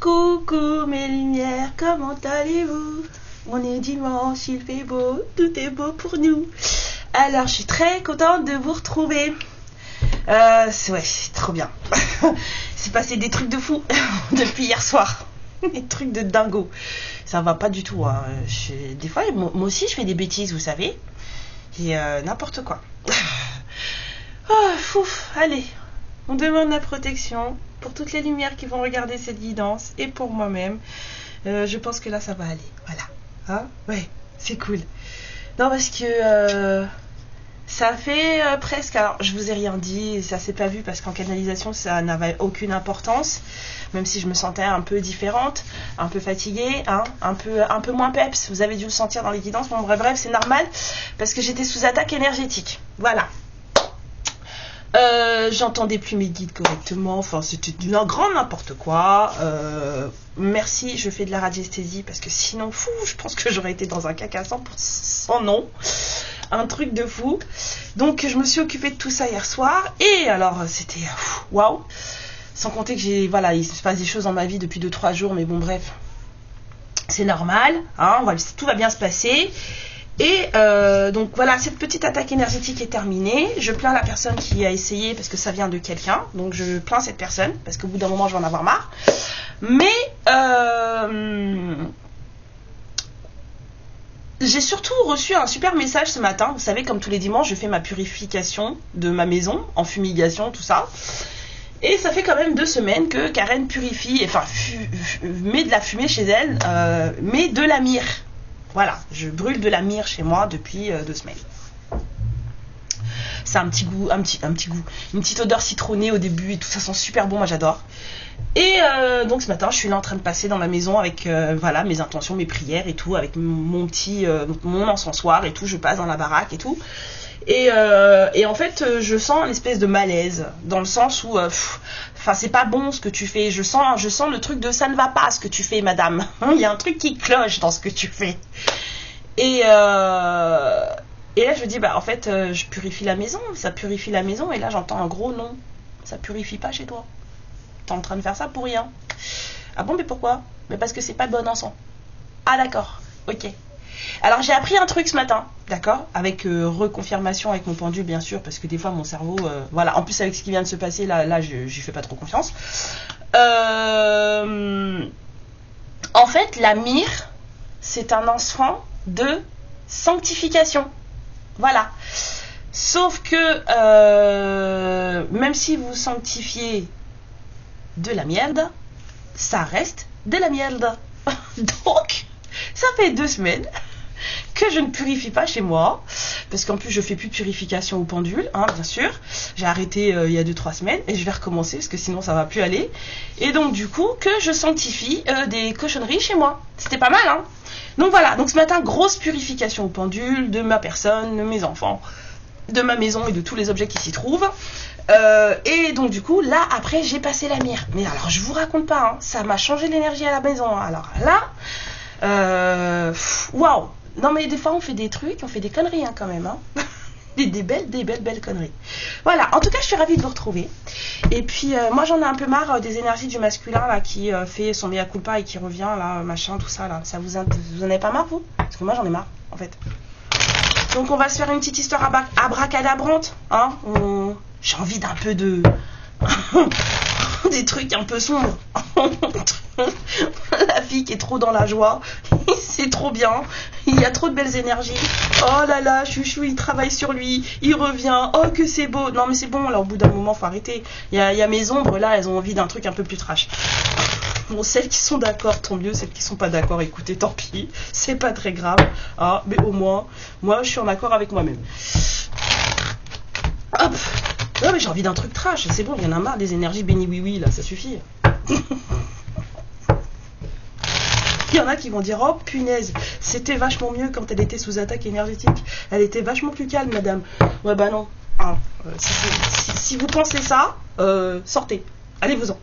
Coucou mes lumières, comment allez-vous? On est dimanche, il fait beau, tout est beau pour nous. Alors, je suis très contente de vous retrouver. C'est trop bien. C'est passé des trucs de fou depuis hier soir. Des trucs de dingo. Ça va pas du tout. Hein. Des fois, moi aussi, je fais des bêtises, vous savez. Et n'importe quoi. Oh, fouf, allez. On demande la protection pour toutes les lumières qui vont regarder cette guidance et pour moi-même. Je pense que là, ça va aller. Voilà. Hein? Ouais, c'est cool. Non, parce que ça fait presque... Alors, je vous ai rien dit, ça s'est pas vu parce qu'en canalisation, ça n'avait aucune importance. Même si je me sentais un peu différente, un peu fatiguée, hein, un peu moins peps. Vous avez dû le sentir dans les guidances. Bon, bref, c'est normal parce que j'étais sous attaque énergétique. Voilà. J'entendais plus mes guides correctement, enfin c'était du grand n'importe quoi. Merci, je fais de la radiesthésie parce que sinon, fou, je pense que j'aurais été dans un caca 100% non. Un truc de fou. Donc je me suis occupée de tout ça hier soir et alors c'était waouh. Sans compter que voilà, il se passe des choses dans ma vie depuis 2-3 jours, mais bon bref, c'est normal, hein, tout va bien se passer. Et donc voilà, cette petite attaque énergétique est terminée. Je plains la personne qui a essayé parce que ça vient de quelqu'un. Donc je plains cette personne parce qu'au bout d'un moment je vais en avoir marre. Mais j'ai surtout reçu un super message ce matin. Vous savez, comme tous les dimanches, je fais ma purification de ma maison, en fumigation, tout ça. Et ça fait quand même 2 semaines que Karen purifie, enfin met de la fumée chez elle, met de la myrrhe. Voilà, je brûle de la myrrhe chez moi depuis 2 semaines. C'est un petit goût, une petite odeur citronnée au début et tout, ça sent super bon, moi j'adore. Et donc ce matin, je suis là en train de passer dans ma maison avec voilà, mes intentions, mes prières et tout, avec mon encensoir et tout, je passe dans la baraque et tout. Et en fait, je sens une espèce de malaise, dans le sens où, c'est pas bon ce que tu fais. Je sens le truc de ça ne va pas ce que tu fais, madame. Il y a un truc qui cloche dans ce que tu fais. Et là, je me dis, en fait, je purifie la maison, ça purifie la maison. Et là, j'entends un gros non. Ça purifie pas chez toi. T'es en train de faire ça pour rien. Ah bon, mais pourquoi? Mais parce que c'est pas le bon encens. Ah d'accord, ok. Alors j'ai appris un truc ce matin, d'accord, avec reconfirmation avec mon pendule bien sûr, parce que des fois mon cerveau, voilà, en plus avec ce qui vient de se passer, là j'y fais pas trop confiance. En fait, la myrrhe, c'est un encens de sanctification, voilà. Sauf que même si vous sanctifiez de la merde, ça reste de la merde. Donc, ça fait 2 semaines que je ne purifie pas chez moi, parce qu'en plus je fais plus de purification au pendule, hein, bien sûr. J'ai arrêté il y a 2-3 semaines et je vais recommencer parce que sinon ça va plus aller. Et donc du coup que je sanctifie des cochonneries chez moi. C'était pas mal, hein. Donc voilà, donc ce matin, grosse purification au pendule de ma personne, de mes enfants, de ma maison et de tous les objets qui s'y trouvent. Et donc du coup là après j'ai passé la myrrhe. Mais alors je vous raconte pas, hein, ça m'a changé l'énergie à la maison. Alors là, waouh. Non mais des fois on fait des trucs, on fait des conneries hein, quand même, hein. des belles conneries. Voilà, en tout cas je suis ravie de vous retrouver. Et puis moi j'en ai un peu marre des énergies du masculin là qui fait son mea culpa et qui revient là, machin, tout ça là. Vous en avez pas marre vous? Parce que moi j'en ai marre en fait. Donc on va se faire une petite histoire abracadabrante, hein. J'ai envie d'un peu de... des trucs un peu sombres. La fille qui est trop dans la joie, c'est trop bien, il y a trop de belles énergies. Oh là là, chouchou, il travaille sur lui, il revient, oh que c'est beau. Non mais c'est bon, là au bout d'un moment faut arrêter. Il y a mes ombres là, elles ont envie d'un truc un peu plus trash. Bon, celles qui sont d'accord, tant mieux. Celles qui sont pas d'accord, écoutez, tant pis, c'est pas très grave, hein, mais au moins moi je suis en accord avec moi-même. Hop. Non mais j'ai envie d'un truc trash, c'est bon, il y en a marre des énergies béni oui oui là, ça suffit. Il y en a qui vont dire, oh punaise, c'était vachement mieux quand elle était sous attaque énergétique, elle était vachement plus calme madame. Ouais bah non, hein, si vous pensez ça, sortez, allez-vous-en.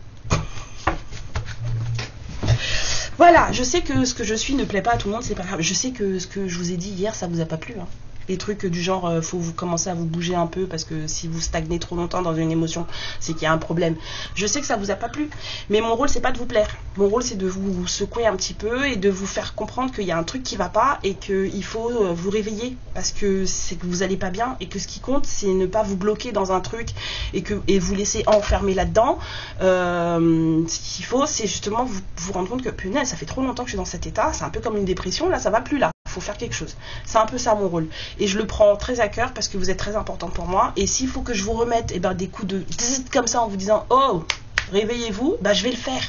Voilà, je sais que ce que je suis ne plaît pas à tout le monde, c'est pas grave. Je sais que ce que je vous ai dit hier, ça vous a pas plu, hein. Les trucs du genre, faut vous commencer à vous bouger un peu parce que si vous stagnez trop longtemps dans une émotion, c'est qu'il y a un problème. Je sais que ça vous a pas plu, mais mon rôle c'est pas de vous plaire. Mon rôle c'est de vous secouer un petit peu et de vous faire comprendre qu'il y a un truc qui va pas et qu'il faut vous réveiller parce que c'est que vous allez pas bien et que ce qui compte c'est ne pas vous bloquer dans un truc et vous laisser enfermer là-dedans. Ce qu'il faut c'est justement vous rendre compte que punaise, ça fait trop longtemps que je suis dans cet état, c'est un peu comme une dépression, là ça va plus là. Faut faire quelque chose. C'est un peu ça mon rôle. Et je le prends très à cœur parce que vous êtes très important pour moi. Et s'il faut que je vous remette des coups de zzz comme ça en vous disant oh, réveillez-vous, je vais le faire.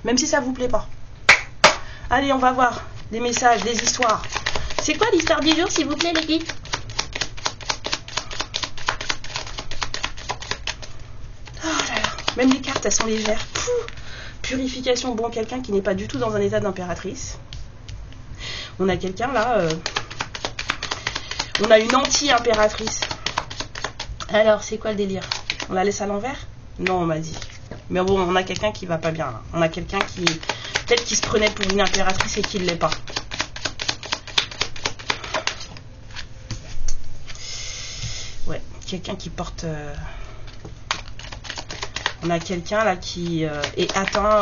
Même si ça vous plaît pas. Allez, on va voir les messages, les histoires. C'est quoi l'histoire du jour, s'il vous plaît, les filles? Oh là là. Même les cartes, elles sont légères. Pouh. Purification. Bon, quelqu'un qui n'est pas du tout dans un état d'impératrice. On a quelqu'un là, on a une anti-impératrice. Alors, c'est quoi le délire? On la laisse à l'envers? Non, on m'a dit. Mais bon, on a quelqu'un qui va pas bien là. On a quelqu'un qui, peut-être qui se prenait pour une impératrice et qui ne l'est pas. Ouais, quelqu'un qui porte... On a quelqu'un là qui est atteint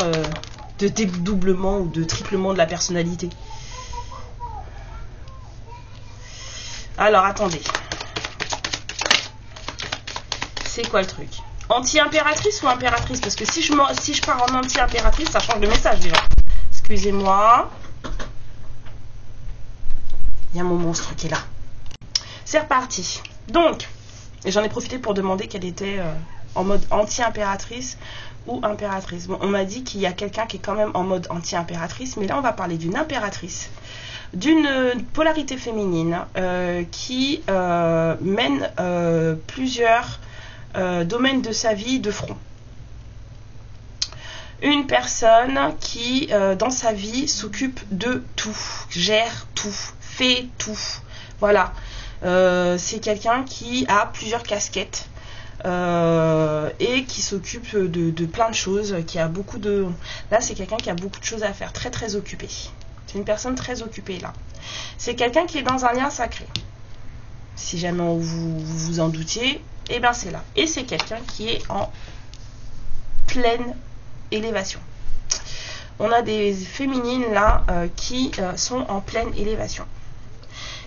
de dédoublement ou de triplement de la personnalité. Alors, attendez. C'est quoi le truc? Anti-impératrice ou impératrice? Parce que si je pars en anti-impératrice, ça change de message déjà. Excusez-moi. Il y a mon monstre qui est là. C'est reparti. Donc, j'en ai profité pour demander qu'elle était en mode anti-impératrice ou impératrice. Bon, on m'a dit qu'il y a quelqu'un qui est quand même en mode anti-impératrice, mais là, on va parler d'une impératrice. D'une polarité féminine qui mène plusieurs domaines de sa vie de front. Une personne qui, dans sa vie, s'occupe de tout, gère tout, fait tout. Voilà. C'est quelqu'un qui a plusieurs casquettes et qui s'occupe de plein de choses, qui a beaucoup de... Là, c'est quelqu'un qui a beaucoup de choses à faire, très très occupé. C'est une personne très occupée là. C'est quelqu'un qui est dans un lien sacré. Si jamais vous en doutiez, eh bien c'est là. Et c'est quelqu'un qui est en pleine élévation. On a des féminines là qui sont en pleine élévation.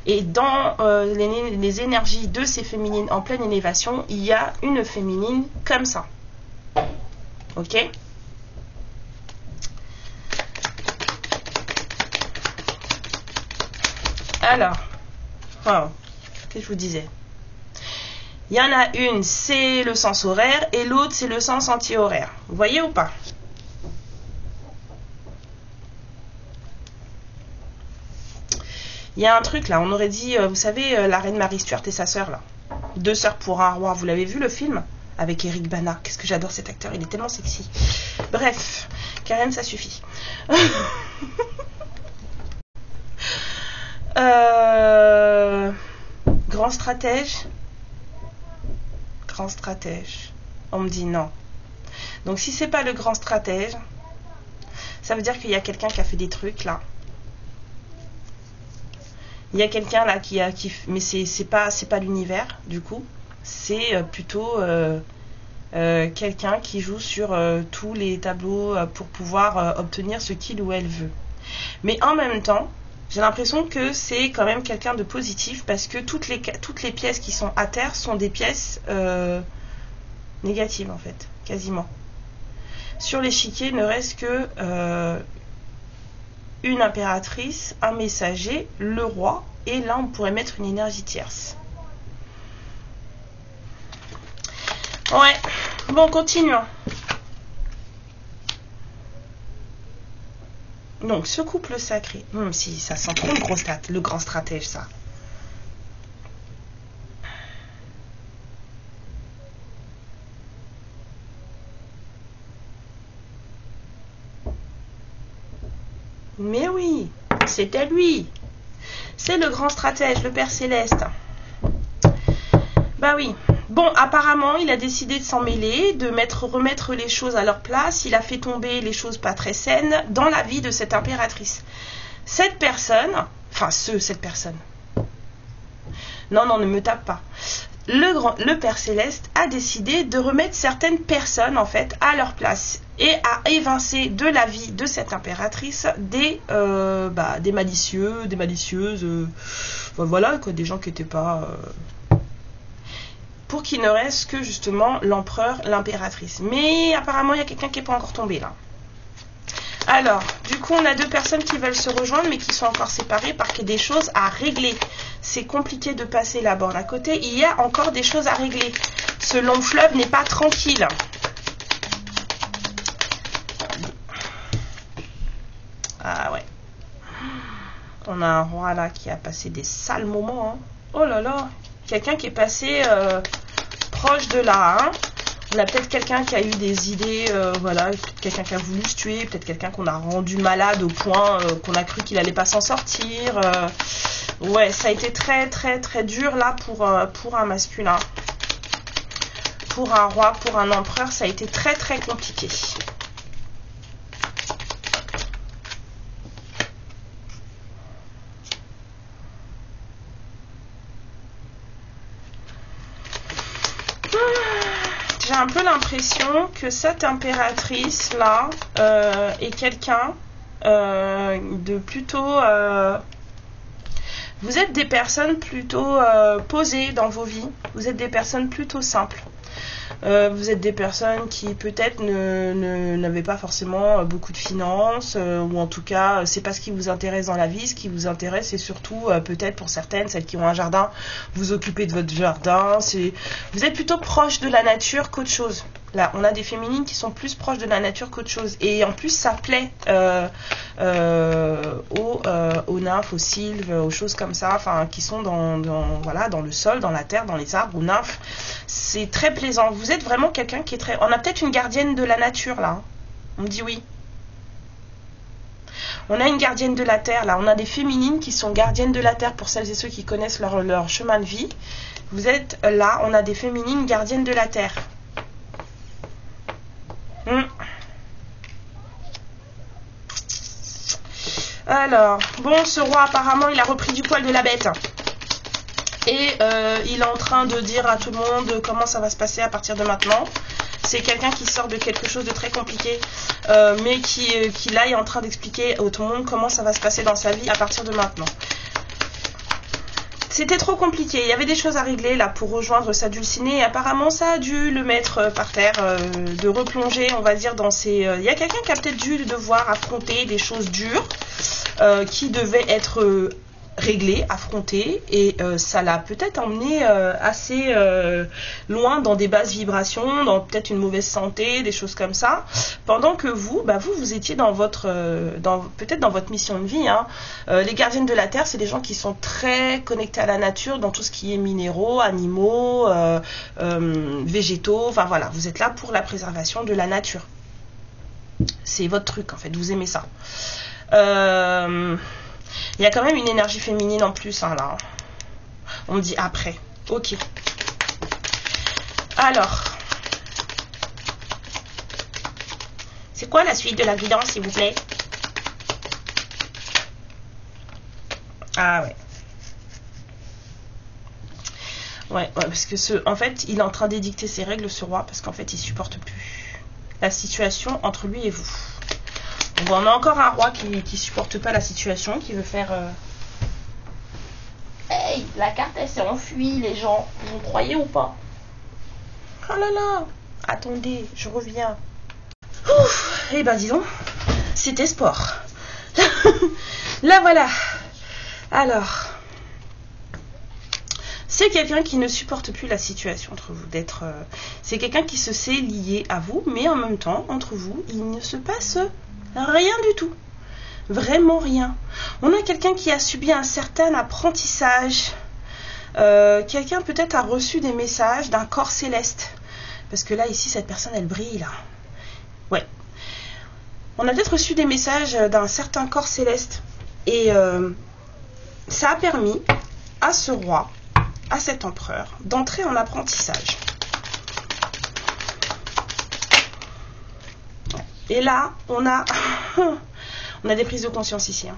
Et dans les énergies de ces féminines en pleine élévation, il y a une féminine comme ça. Ok ? Alors, wow, qu'est-ce que je vous disais? Il y en a une, c'est le sens horaire, et l'autre, c'est le sens anti-horaire. Vous voyez ou pas? Il y a un truc là, on aurait dit, vous savez, la reine Marie Stuart et sa sœur là. 2 sœurs pour un roi. Vous l'avez vu le film? Avec Eric Bana. Qu'est-ce que j'adore cet acteur, il est tellement sexy. Bref, Karen, ça suffit. Grand stratège. Grand stratège. On me dit non. Donc si c'est pas le grand stratège, ça veut dire qu'il y a quelqu'un qui a fait des trucs là. Il y a quelqu'un là qui mais c'est pas l'univers du coup. C'est plutôt quelqu'un qui joue sur tous les tableaux pour pouvoir obtenir ce qu'il ou elle veut. Mais en même temps, j'ai l'impression que c'est quand même quelqu'un de positif parce que toutes les pièces qui sont à terre sont des pièces négatives en fait, quasiment. Sur l'échiquier, il ne reste que une impératrice, un messager, le roi, et là on pourrait mettre une énergie tierce. Ouais, bon, continuons. Donc, ce couple sacré, si ça sent trop le grand stratège, ça. Mais oui, c'était lui. C'est le grand stratège, le Père Céleste. Bah oui. Bon, apparemment, il a décidé de s'en mêler, de remettre les choses à leur place. Il a fait tomber les choses pas très saines dans la vie de cette impératrice. Cette personne, Non, non, ne me tape pas. Le Père Céleste a décidé de remettre certaines personnes, en fait, à leur place et à évincer de la vie de cette impératrice des malicieux, des malicieuses, voilà, quoi, des gens qui n'étaient pas... pour qu'il ne reste que, justement, l'empereur, l'impératrice. Mais apparemment, il y a quelqu'un qui n'est pas encore tombé, là. Alors, du coup, on a deux personnes qui veulent se rejoindre, mais qui sont encore séparées parce qu'il y a des choses à régler. C'est compliqué de passer la borne à côté. Il y a encore des choses à régler. Ce long fleuve n'est pas tranquille. Ah ouais. On a un roi là qui a passé des sales moments. Hein. Oh là là. Quelqu'un qui est passé proche de là. Hein. On a peut-être quelqu'un qui a eu des idées, voilà, quelqu'un qui a voulu se tuer, peut-être quelqu'un qu'on a rendu malade au point qu'on a cru qu'il allait pas s'en sortir. Ouais, ça a été très très très dur là pour un masculin. Pour un roi, pour un empereur, ça a été très très compliqué. J'ai un peu l'impression que cette impératrice là est quelqu'un de plutôt... vous êtes des personnes plutôt posées dans vos vies. Vous êtes des personnes plutôt simples. Vous êtes des personnes qui peut-être n'avaient pas forcément beaucoup de finances, ou en tout cas c'est pas ce qui vous intéresse dans la vie. Ce qui vous intéresse c'est surtout peut-être pour certaines, celles qui ont un jardin, vous occupez de votre jardin. Vous êtes plutôt proche de la nature qu'autre chose. Là on a des féminines qui sont plus proches de la nature qu'autre chose, et en plus ça plaît aux nymphes, aux sylves, aux choses comme ça, enfin qui sont voilà, dans le sol, dans la terre, dans les arbres, aux nymphes. C'est très plaisant. Vous êtes vraiment quelqu'un qui est très... On a peut-être une gardienne de la nature là. On me dit oui. On a une gardienne de la terre là. On a des féminines qui sont gardiennes de la terre pour celles et ceux qui connaissent leur chemin de vie. Vous êtes là. On a des féminines gardiennes de la terre. Alors, bon, ce roi apparemment il a repris du poil de la bête. Et il est en train de dire à tout le monde comment ça va se passer à partir de maintenant. C'est quelqu'un qui sort de quelque chose de très compliqué, mais qui là est en train d'expliquer à tout le monde comment ça va se passer dans sa vie à partir de maintenant. C'était trop compliqué, il y avait des choses à régler là pour rejoindre sa dulcinée, et apparemment ça a dû le mettre par terre, de replonger on va dire dans ses... Il y a quelqu'un qui a peut-être dû devoir affronter des choses dures qui devaient être... réglé, affronté, et ça l'a peut-être emmené assez loin dans des basses vibrations, dans peut-être une mauvaise santé, des choses comme ça, pendant que vous étiez dans votre peut-être dans votre mission de vie, hein. Les gardiennes de la terre, c'est des gens qui sont très connectés à la nature dans tout ce qui est minéraux, animaux, végétaux, enfin voilà, vous êtes là pour la préservation de la nature. C'est votre truc en fait, vous aimez ça. Il y a quand même une énergie féminine en plus, hein, là. On me dit après. Ok. Alors. C'est quoi la suite de la guidance, s'il vous plaît? Ah ouais. Ouais, parce que en fait, il est en train d'édicter ses règles, ce roi, parce qu'en fait, il supporte plus la situation entre lui et vous. Bon, on a encore un roi qui supporte pas la situation, qui veut faire... Hey, la carte elle s'est enfuie, les gens. Vous croyez ou pas? Oh là là. Attendez, je reviens. Ouf. Eh ben dis donc, c'était sport. Là voilà. Alors, c'est quelqu'un qui ne supporte plus la situation entre vous. C'est quelqu'un qui se sait lié à vous, mais en même temps, entre vous, il ne se passe... rien du tout. Vraiment rien. On a quelqu'un qui a subi un certain apprentissage. Quelqu'un peut-être a reçu des messages d'un corps céleste. Parce que là, ici, cette personne, elle brille, là. Ouais. On a peut-être reçu des messages d'un certain corps céleste. Et ça a permis à ce roi, à cet empereur, d'entrer en apprentissage. Et là, on a des prises de conscience ici. Hein.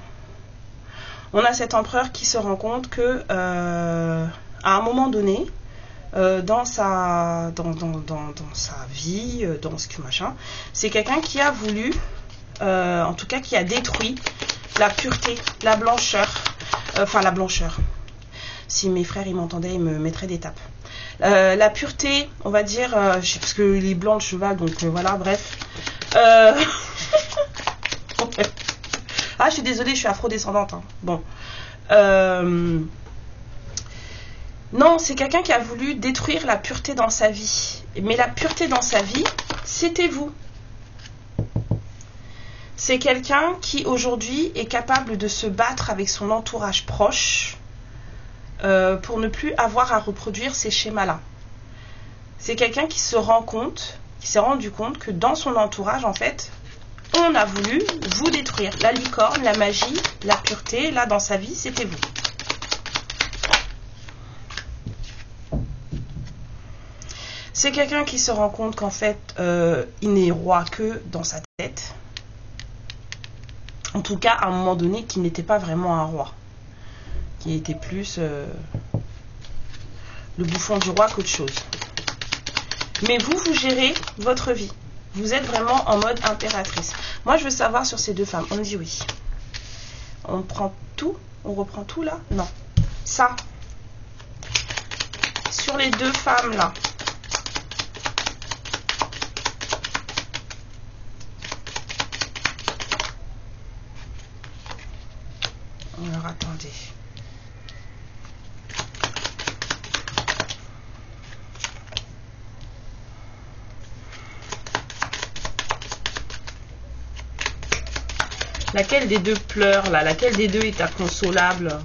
On a cet empereur qui se rend compte que à un moment donné, dans sa vie, dans ce que machin, c'est quelqu'un qui a voulu, en tout cas qui a détruit la pureté, la blancheur, enfin la blancheur. Si mes frères ils m'entendaient, ils me mettraient des tapes. La pureté, on va dire, parce que les blancs de cheval, donc voilà, bref. Ah, je suis désolée, je suis afro-descendante. Hein. Bon. Non, c'est quelqu'un qui a voulu détruire la pureté dans sa vie. Mais la pureté dans sa vie, c'était vous. C'est quelqu'un qui aujourd'hui est capable de se battre avec son entourage proche pour ne plus avoir à reproduire ces schémas-là. C'est quelqu'un qui se rend compte, qui s'est rendu compte que dans son entourage, en fait, on a voulu vous détruire. La licorne, la magie, la pureté, là, dans sa vie, c'était vous. C'est quelqu'un qui se rend compte qu'en fait, il n'est roi que dans sa tête. En tout cas, à un moment donné, qu'il n'était pas vraiment un roi. Qui était plus le bouffon du roi qu'autre chose. Mais vous, vous gérez votre vie. Vous êtes vraiment en mode impératrice. Moi, je veux savoir sur ces deux femmes. On dit oui. On prend tout. On reprend tout là? Non. Ça. Sur les deux femmes là. Alors, attendez. Laquelle des deux pleure là? Laquelle des deux est inconsolable?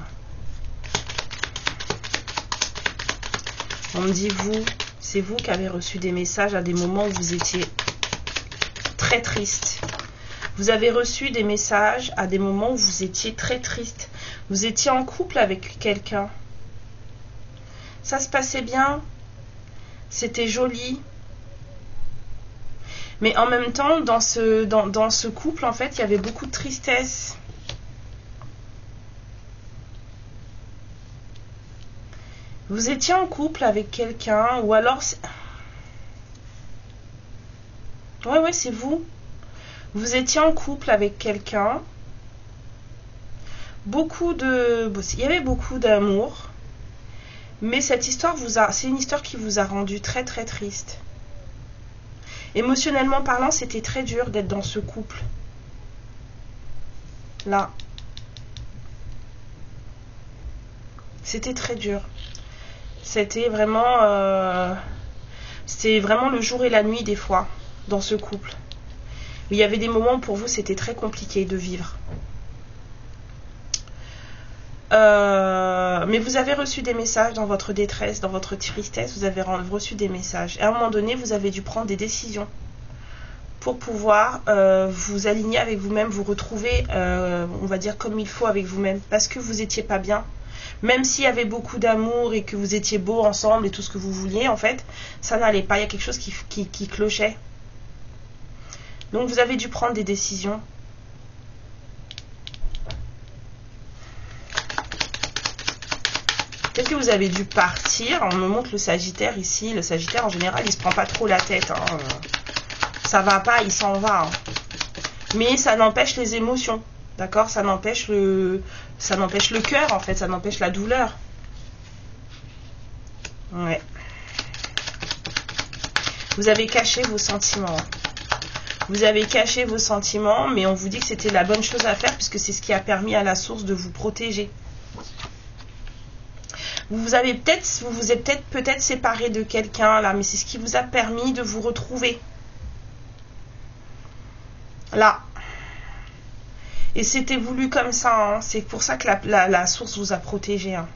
On me dit vous, c'est vous qui avez reçu des messages à des moments où vous étiez très triste. Vous avez reçu des messages à des moments où vous étiez très triste. Vous étiez en couple avec quelqu'un. Ça se passait bien. C'était joli. Mais en même temps, dans ce couple, en fait, il y avait beaucoup de tristesse. Vous étiez en couple avec quelqu'un, ou alors... Ouais, c'est vous. Vous étiez en couple avec quelqu'un. Il y avait beaucoup d'amour. Mais cette histoire c'est une histoire qui vous a rendu très très triste. Émotionnellement parlant, c'était très dur d'être dans ce couple. Là. C'était très dur. C'était vraiment le jour et la nuit des fois dans ce couple. Il y avait des moments où pour vous c'était très compliqué de vivre. Mais vous avez reçu des messages dans votre détresse, dans votre tristesse, vous avez reçu des messages. Et à un moment donné, vous avez dû prendre des décisions pour pouvoir vous aligner avec vous-même, vous retrouver, on va dire, comme il faut avec vous-même. Parce que vous n'étiez pas bien. Même s'il y avait beaucoup d'amour et que vous étiez beaux ensemble et tout ce que vous vouliez, en fait, ça n'allait pas. Il y a quelque chose qui clochait. Donc vous avez dû prendre des décisions. Peut-être que vous avez dû partir. On me montre le Sagittaire ici. Le Sagittaire, en général, il se prend pas trop la tête. Hein. Ça va pas, il s'en va. Hein. Mais ça n'empêche les émotions. D'accord? Ça n'empêche le cœur, en fait. Ça n'empêche la douleur. Ouais. Vous avez caché vos sentiments. Vous avez caché vos sentiments, mais on vous dit que c'était la bonne chose à faire puisque c'est ce qui a permis à la source de vous protéger. Vous vous êtes peut-être séparé de quelqu'un là, mais c'est ce qui vous a permis de vous retrouver. Là. Et c'était voulu comme ça. Hein. C'est pour ça que la source vous a protégé. Hein.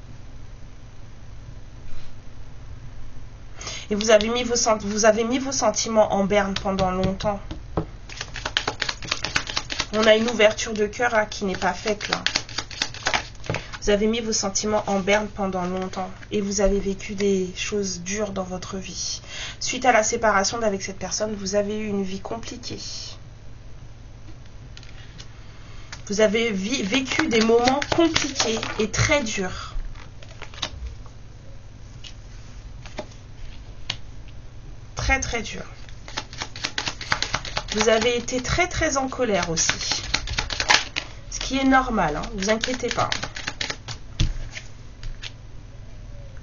Et vous avez mis vos sentiments en berne pendant longtemps. On a une ouverture de cœur là qui n'est pas faite là. Vous avez mis vos sentiments en berne pendant longtemps et vous avez vécu des choses dures dans votre vie. Suite à la séparation d'avec cette personne, vous avez eu une vie compliquée. Vous avez vécu des moments compliqués et très durs. très très dur. Vous avez été très très en colère aussi. Ce qui est normal, hein, vous inquiétez pas.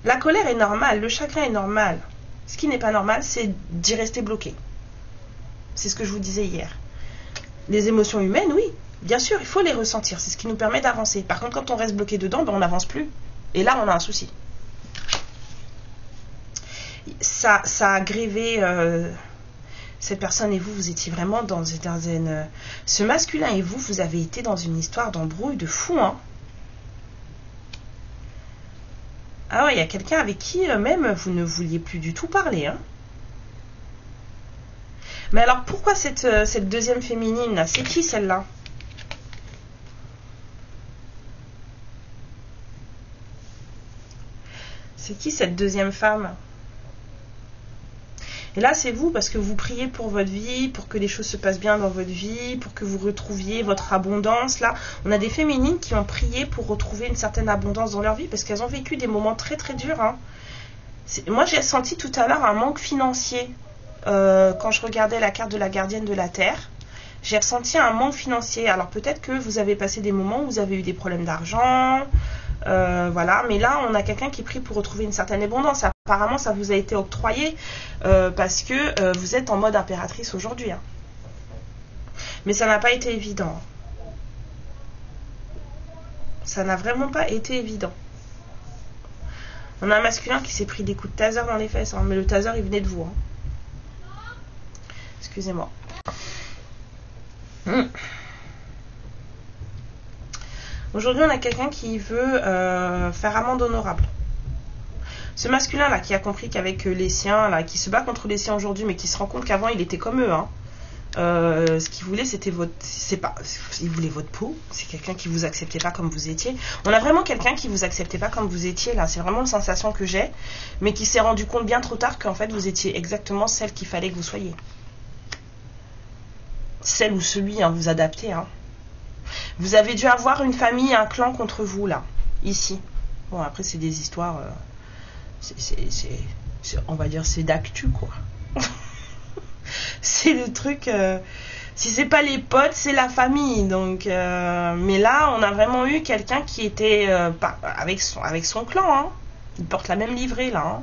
La colère est normale, le chagrin est normal. Ce qui n'est pas normal, c'est d'y rester bloqué. C'est ce que je vous disais hier. Les émotions humaines, oui, bien sûr, il faut les ressentir. C'est ce qui nous permet d'avancer. Par contre, quand on reste bloqué dedans, ben, on n'avance plus. Et là, on a un souci. Ça a grévé cette personne et vous étiez vraiment dans une... Ce masculin et vous avez été dans une histoire d'embrouille de fou, hein. Ah ouais, il y a quelqu'un avec qui même vous ne vouliez plus du tout parler, hein. Mais alors, pourquoi cette deuxième féminine, là, c'est qui celle-là? C'est qui cette deuxième femme? Et là, c'est vous, parce que vous priez pour votre vie, pour que les choses se passent bien dans votre vie, pour que vous retrouviez votre abondance. Là, on a des féminines qui ont prié pour retrouver une certaine abondance dans leur vie, parce qu'elles ont vécu des moments très très durs, hein. Moi, j'ai senti tout à l'heure un manque financier. Quand je regardais la carte de la gardienne de la Terre, j'ai ressenti un manque financier. Alors peut-être que vous avez passé des moments où vous avez eu des problèmes d'argent, voilà. Mais là, on a quelqu'un qui prie pour retrouver une certaine abondance. Apparemment, ça vous a été octroyé parce que vous êtes en mode impératrice aujourd'hui, hein. Mais ça n'a pas été évident. Ça n'a vraiment pas été évident. On a un masculin qui s'est pris des coups de taser dans les fesses, hein, mais le taser, il venait de vous, hein. Excusez-moi. Aujourd'hui, on a quelqu'un qui veut faire amende honorable. Ce masculin-là qui a compris qu'avec les siens, là, qui se bat contre les siens aujourd'hui, mais qui se rend compte qu'avant, il était comme eux, hein. Ce qu'il voulait, c'était votre... Il voulait votre peau. C'est quelqu'un qui vous acceptait pas comme vous étiez. On a vraiment quelqu'un qui vous acceptait pas comme vous étiez, là. C'est vraiment une sensation que j'ai. Mais qui s'est rendu compte bien trop tard qu'en fait, vous étiez exactement celle qu'il fallait que vous soyez. Celle ou celui, hein, vous adaptez, hein. Vous avez dû avoir une famille, un clan contre vous, là, ici. Bon, après, c'est des histoires, on va dire, c'est d'actu, quoi. C'est le truc, si c'est pas les potes, c'est la famille. Donc, mais là, on a vraiment eu quelqu'un qui était avec son clan, hein. Il porte la même livrée, là, hein.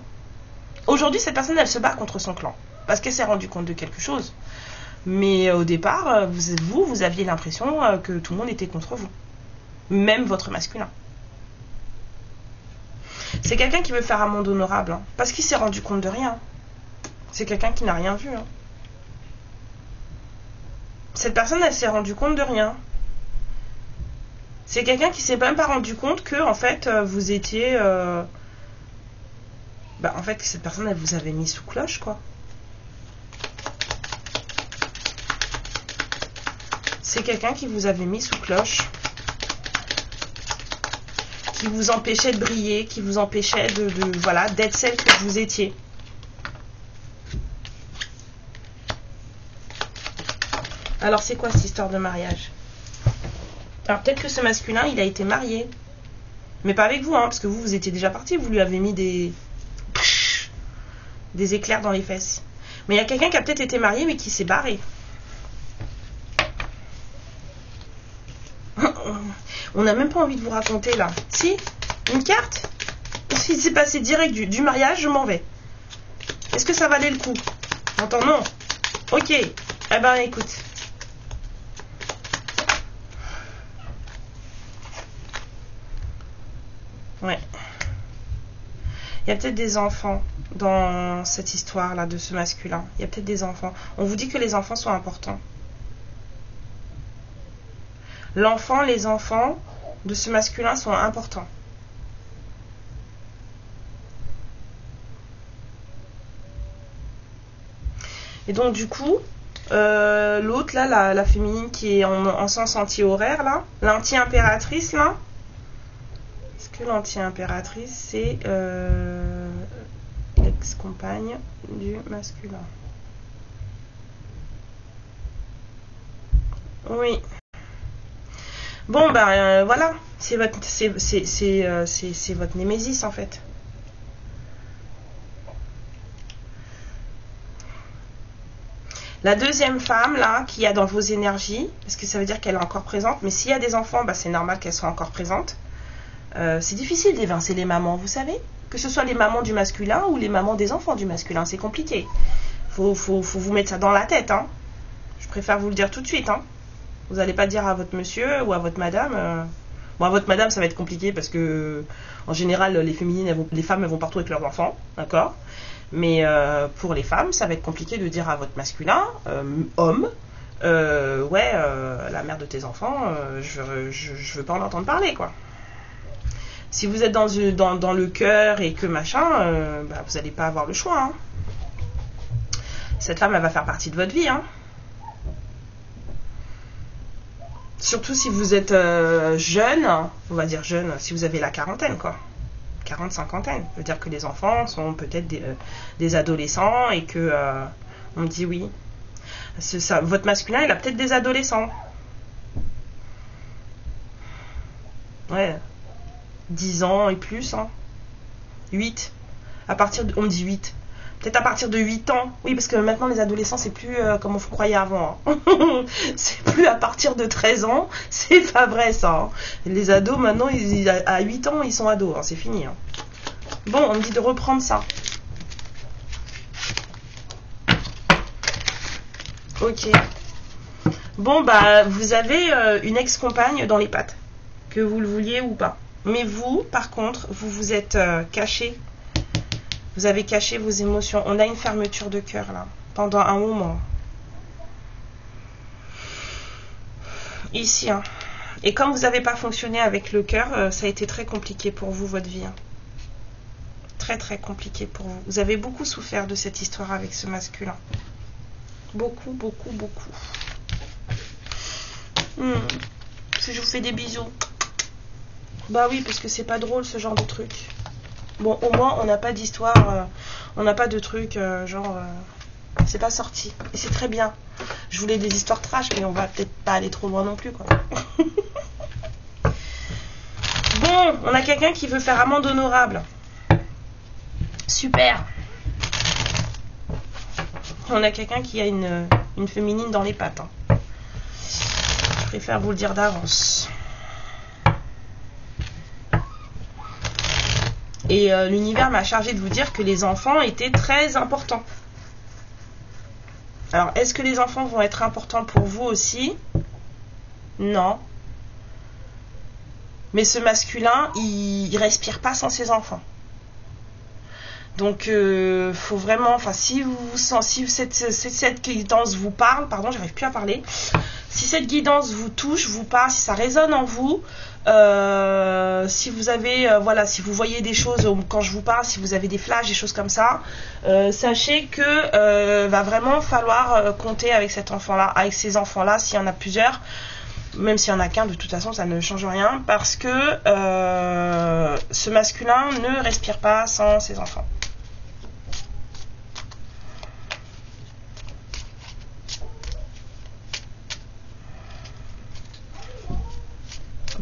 Aujourd'hui, cette personne, elle se bat contre son clan. Parce qu'elle s'est rendue compte de quelque chose. Mais au départ, vous aviez l'impression que tout le monde était contre vous. Même votre masculin. C'est quelqu'un qui veut faire amende honorable, hein, parce qu'il s'est rendu compte de rien. C'est quelqu'un qui n'a rien vu, hein. Cette personne, elle s'est rendue compte de rien. C'est quelqu'un qui s'est même pas rendu compte que, en fait, vous étiez... en fait, cette personne, elle vous avait mis sous cloche, quoi. C'est quelqu'un qui vous avait mis sous cloche, qui vous empêchait de briller, qui vous empêchait voilà, d'être celle que vous étiez. Alors c'est quoi cette histoire de mariage? Alors peut-être que ce masculin, il a été marié, mais pas avec vous, hein, parce que vous étiez déjà parti, vous lui avez mis des éclairs dans les fesses. Mais il y a quelqu'un qui a peut-être été marié, mais qui s'est barré. On n'a même pas envie de vous raconter là. Si, une carte. Il s'est passé direct du mariage, je m'en vais. Est-ce que ça valait le coup? J'entends non. Ok. Eh ben écoute. Ouais. Il y a peut-être des enfants dans cette histoire là de ce masculin. Il y a peut-être des enfants. On vous dit que les enfants sont importants. Les enfants de ce masculin sont importants. Et donc du coup, l'autre là, la féminine qui est en sens anti-horaire là, l'anti-impératrice là, est-ce que l'anti-impératrice c'est l'ex-compagne du masculin? Oui. Bon, voilà, c'est votre némésis en fait. La deuxième femme, là, qui a dans vos énergies, parce que ça veut dire qu'elle est encore présente, mais s'il y a des enfants, bah, c'est normal qu'elles soient encore présentes. C'est difficile d'évincer les mamans, vous savez, que ce soit les mamans du masculin ou les mamans des enfants du masculin, c'est compliqué. Faut vous mettre ça dans la tête, hein. Je préfère vous le dire tout de suite, hein. Vous n'allez pas dire à votre monsieur ou à votre madame. Bon, à votre madame, ça va être compliqué parce que, en général, les femmes, elles vont partout avec leurs enfants, d'accord. Mais pour les femmes, ça va être compliqué de dire à votre masculin, homme, la mère de tes enfants, je veux pas en entendre parler, quoi. Si vous êtes dans le cœur et que machin, bah, vous n'allez pas avoir le choix, hein. Cette femme, elle va faire partie de votre vie, hein. Surtout si vous êtes jeune, on va dire jeune, si vous avez la quarantaine, quoi. 40, cinquantaine. Je veux dire que les enfants sont peut-être des adolescents et que on me dit oui. Votre masculin, il a peut-être des adolescents. Ouais. 10 ans et plus, hein. 8. On me dit 8. Peut-être à partir de 8 ans. Oui, parce que maintenant, les adolescents, c'est plus comme vous croyez avant, hein. C'est plus à partir de 13 ans. C'est pas vrai, ça, hein. Les ados, maintenant, à 8 ans, ils sont ados, hein. C'est fini, hein. Bon, on me dit de reprendre ça. Ok. Bon, bah, vous avez une ex-compagne dans les pattes. Que vous le vouliez ou pas. Mais vous, par contre, vous êtes caché. Vous avez caché vos émotions. On a une fermeture de cœur, là. Pendant un moment. Ici, hein. Et comme vous n'avez pas fonctionné avec le cœur, ça a été très compliqué pour vous, votre vie, hein. Très, très compliqué pour vous. Vous avez beaucoup souffert de cette histoire avec ce masculin. Beaucoup, beaucoup, beaucoup. Si je vous fais des bisous. Bah oui, parce que c'est pas drôle, ce genre de truc. Bon, au moins, on n'a pas d'histoire, on n'a pas de truc, c'est pas sorti. Et c'est très bien. Je voulais des histoires trash, mais on va peut-être pas aller trop loin non plus, quoi. Bon, on a quelqu'un qui veut faire amende honorable. Super. On a quelqu'un qui a une féminine dans les pattes, hein. Je préfère vous le dire d'avance. Et l'univers m'a chargé de vous dire que les enfants étaient très importants. Alors, est-ce que les enfants vont être importants pour vous aussi? Non. Mais ce masculin, il respire pas sans ses enfants. Donc, faut vraiment... Enfin, si cette guidance vous parle... Pardon, j'arrive plus à parler. Si cette guidance vous touche, vous parle, si ça résonne en vous... si vous avez si vous voyez des choses quand je vous parle, si vous avez des flashs, des choses comme ça, sachez que va vraiment falloir compter avec cet enfant-là, avec ces enfants-là, s'il y en a plusieurs, même s'il y en a qu'un, de toute façon ça ne change rien, parce que ce masculin ne respire pas sans ses enfants.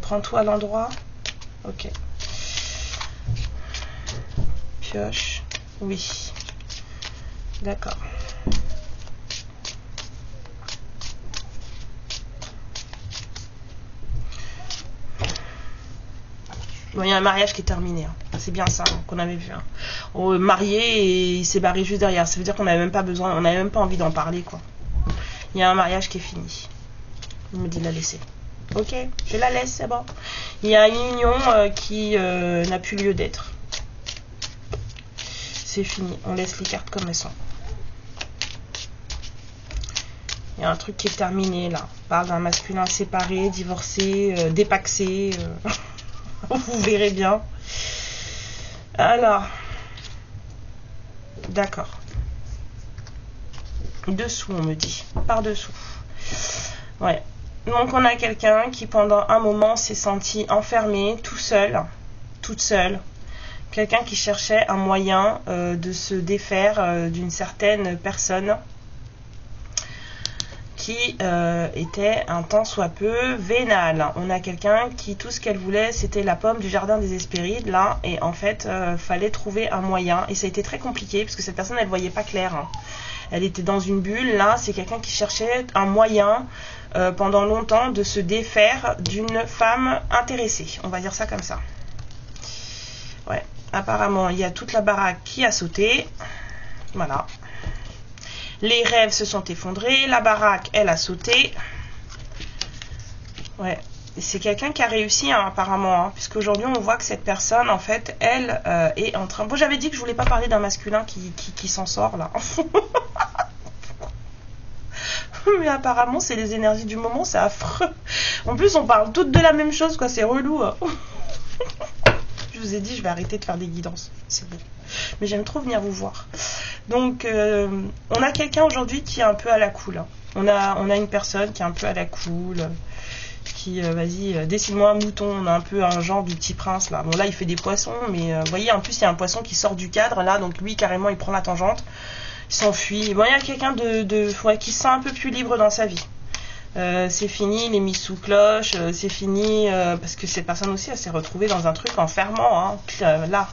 Prends tout à l'endroit. Ok. Pioche. Oui. D'accord. Bon, il y a un mariage qui est terminé, hein. C'est bien ça, hein, qu'on avait vu, hein. Marié et il s'est barré juste derrière. Ça veut dire qu'on n'avait même pas besoin, on n'avait même pas envie d'en parler, quoi. Il y a un mariage qui est fini. Il me dit de la laisser. Ok, je la laisse, c'est bon. Il y a une union qui n'a plus lieu d'être. C'est fini, on laisse les cartes comme elles sont. Il y a un truc qui est terminé là. On parle d'un masculin séparé, divorcé, dépaxé. Vous verrez bien. Alors, d'accord. Dessous, on me dit. Par dessous. Ouais. Donc on a quelqu'un qui pendant un moment s'est senti enfermé, tout seul, toute seule. Quelqu'un qui cherchait un moyen de se défaire d'une certaine personne qui était un tant soit peu vénale. On a quelqu'un qui, tout ce qu'elle voulait, c'était la pomme du jardin des Hespérides, là, et en fait, fallait trouver un moyen, et ça a été très compliqué, parce que cette personne, elle voyait pas clair, hein. Elle était dans une bulle. Là, c'est quelqu'un qui cherchait un moyen pendant longtemps de se défaire d'une femme intéressée. On va dire ça comme ça. Ouais, apparemment, il y a toute la baraque qui a sauté. Voilà. Les rêves se sont effondrés. La baraque, elle a sauté. Ouais. C'est quelqu'un qui a réussi, hein, apparemment, hein, puisqu'aujourd'hui on voit que cette personne, en fait, elle est en train... Bon, j'avais dit que je voulais pas parler d'un masculin qui s'en sort, là. Mais apparemment, c'est les énergies du moment, c'est affreux. En plus, on parle toutes de la même chose, quoi, c'est relou. Hein. Je vous ai dit, je vais arrêter de faire des guidances, c'est bon. Mais j'aime trop venir vous voir. Donc, on a quelqu'un aujourd'hui qui est un peu à la cool. Hein. On a une personne qui est un peu à la cool... qui, vas-y, dessine-moi un mouton, on a un peu un genre du Petit Prince là. Bon là il fait des poissons, mais vous voyez en plus il y a un poisson qui sort du cadre là, donc lui carrément il prend la tangente, il s'enfuit. Bon il y a quelqu'un ouais, qui se sent un peu plus libre dans sa vie. C'est fini, il est mis sous cloche, c'est fini, parce que cette personne aussi elle s'est retrouvée dans un truc enfermant, hein, là.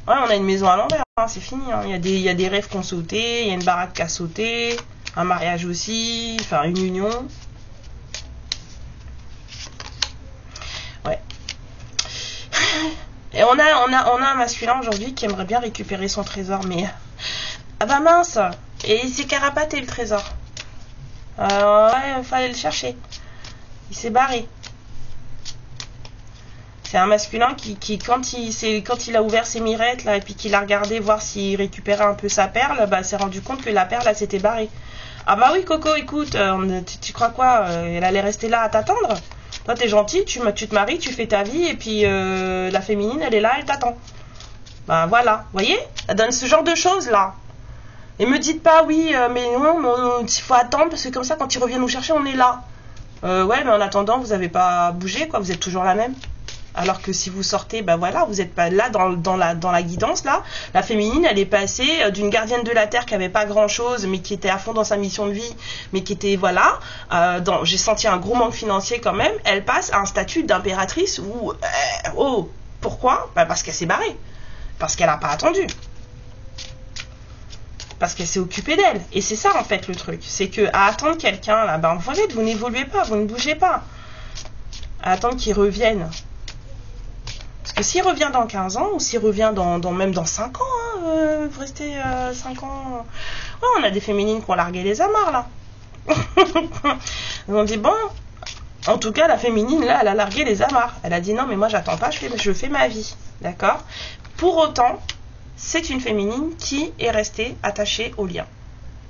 Ouais on a une maison à l'envers, hein, c'est fini, hein. Il y a des rêves qui ont sauté, il y a une baraque qui a sauté, un mariage aussi, enfin une union. Ouais. Et on a un masculin aujourd'hui qui aimerait bien récupérer son trésor, mais... Ah bah mince. Et il s'est carapaté le trésor. Ouais, il fallait le chercher. Il s'est barré. C'est un masculin qui quand il a ouvert ses mirettes, là, et puis qu'il a regardé voir s'il récupérait un peu sa perle, bah s'est rendu compte que la perle, elle s'était barrée. Ah bah oui, Coco, écoute, tu crois quoi, elle allait rester là à t'attendre? Toi, t'es gentil, tu te maries, tu fais ta vie, et puis la féminine, elle est là, elle t'attend. Ben voilà, vous voyez? Elle donne ce genre de choses, là. Et me dites pas, oui, mais non, il faut attendre, parce que comme ça, quand ils reviennent nous chercher, on est là. Ouais, mais en attendant, vous n'avez pas bougé, quoi, vous êtes toujours la même. Alors que si vous sortez, ben voilà, vous n'êtes pas là dans la guidance, là. La féminine, elle est passée d'une gardienne de la terre qui avait pas grand-chose, mais qui était à fond dans sa mission de vie, mais qui était, voilà, j'ai senti un gros manque financier quand même. Elle passe à un statut d'impératrice où, oh, pourquoi? Ben parce qu'elle s'est barrée. Parce qu'elle n'a pas attendu. Parce qu'elle s'est occupée d'elle. Et c'est ça, en fait, le truc. C'est que à attendre quelqu'un, là, ben, vous n'évoluez pas, vous ne bougez pas. À attendre qu'il revienne. Parce que s'il revient dans 15 ans, ou s'il revient même dans 5 ans, hein, vous restez 5 ans... Ouais, on a des féminines qui ont largué les amarres, là. On dit, bon, en tout cas, la féminine, là, elle a largué les amarres. Elle a dit, non, mais moi, j'attends pas, je fais ma vie. D'accord? Pour autant, c'est une féminine qui est restée attachée au lien.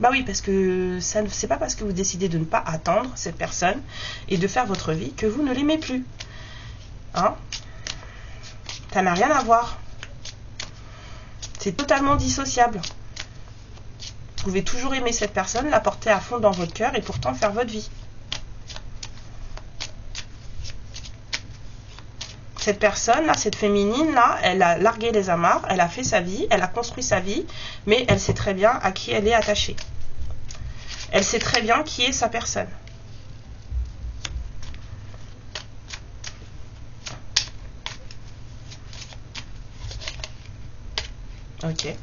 Bah oui, parce que c'est pas parce que vous décidez de ne pas attendre cette personne et de faire votre vie que vous ne l'aimez plus. Hein? Ça n'a rien à voir. C'est totalement dissociable. Vous pouvez toujours aimer cette personne, la porter à fond dans votre cœur et pourtant faire votre vie. Cette personne, là, cette féminine, là, elle a largué les amarres, elle a fait sa vie, elle a construit sa vie, mais elle sait très bien à qui elle est attachée. Elle sait très bien qui est sa personne. Ok.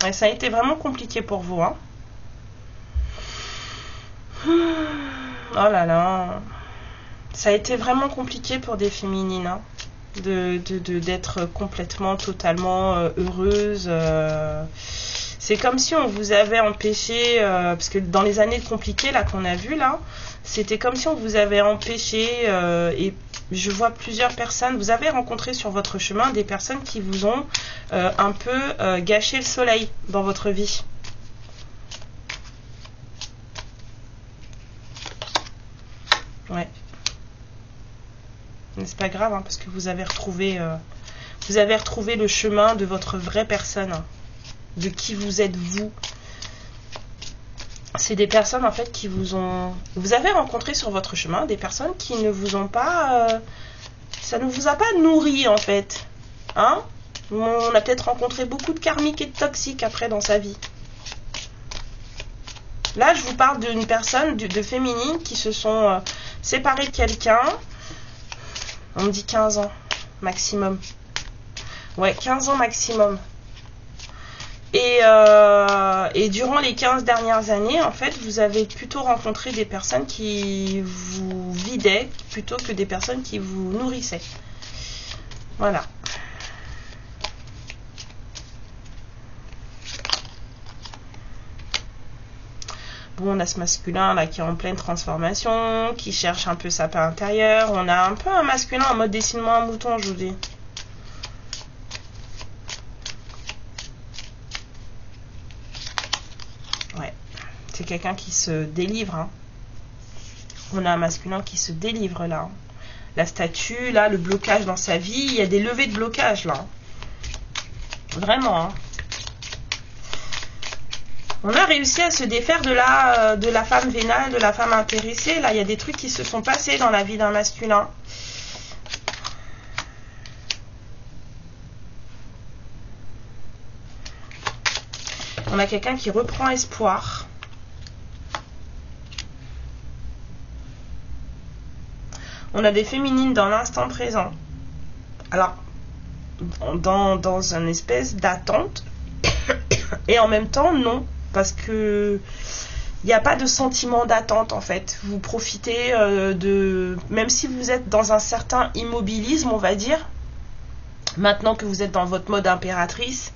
Ouais, ça a été vraiment compliqué pour vous, hein. Oh là là. Ça a été vraiment compliqué pour des féminines, hein, d'être complètement, totalement heureuse. C'est comme si on vous avait empêché, parce que dans les années compliquées là qu'on a vues là, c'était comme si on vous avait empêché, et je vois plusieurs personnes, vous avez rencontré sur votre chemin des personnes qui vous ont un peu gâché le soleil dans votre vie. Ouais. Mais c'est pas grave, hein, parce que vous avez retrouvé le chemin de votre vraie personne, hein, de qui vous êtes vous. C'est des personnes en fait qui vous avez rencontré sur votre chemin des personnes qui ne vous ont pas, ça ne vous a pas nourri en fait, hein. On a peut-être rencontré beaucoup de karmiques et de toxiques après dans sa vie. Là, je vous parle d'une personne de féminines qui se sont séparées de quelqu'un. On me dit 15 ans maximum. Ouais, 15 ans maximum. Et durant les 15 dernières années, en fait, vous avez plutôt rencontré des personnes qui vous vidaient plutôt que des personnes qui vous nourrissaient. Voilà. Bon, on a ce masculin là qui est en pleine transformation, qui cherche un peu sa paix intérieure. On a un peu un masculin en mode dessine-moi un mouton, je vous dis. Ouais, c'est quelqu'un qui se délivre. Hein. On a un masculin qui se délivre là. La statue, là, le blocage dans sa vie, il y a des levées de blocage là. Vraiment. Hein. On a réussi à se défaire de la femme vénale, de la femme intéressée. Là, il y a des trucs qui se sont passés dans la vie d'un masculin. On a quelqu'un qui reprend espoir. On a des féminines dans l'instant présent. Alors, dans une espèce d'attente. Et en même temps, non. Parce que il n'y a pas de sentiment d'attente en fait. Vous profitez même si vous êtes dans un certain immobilisme, on va dire, maintenant que vous êtes dans votre mode impératrice,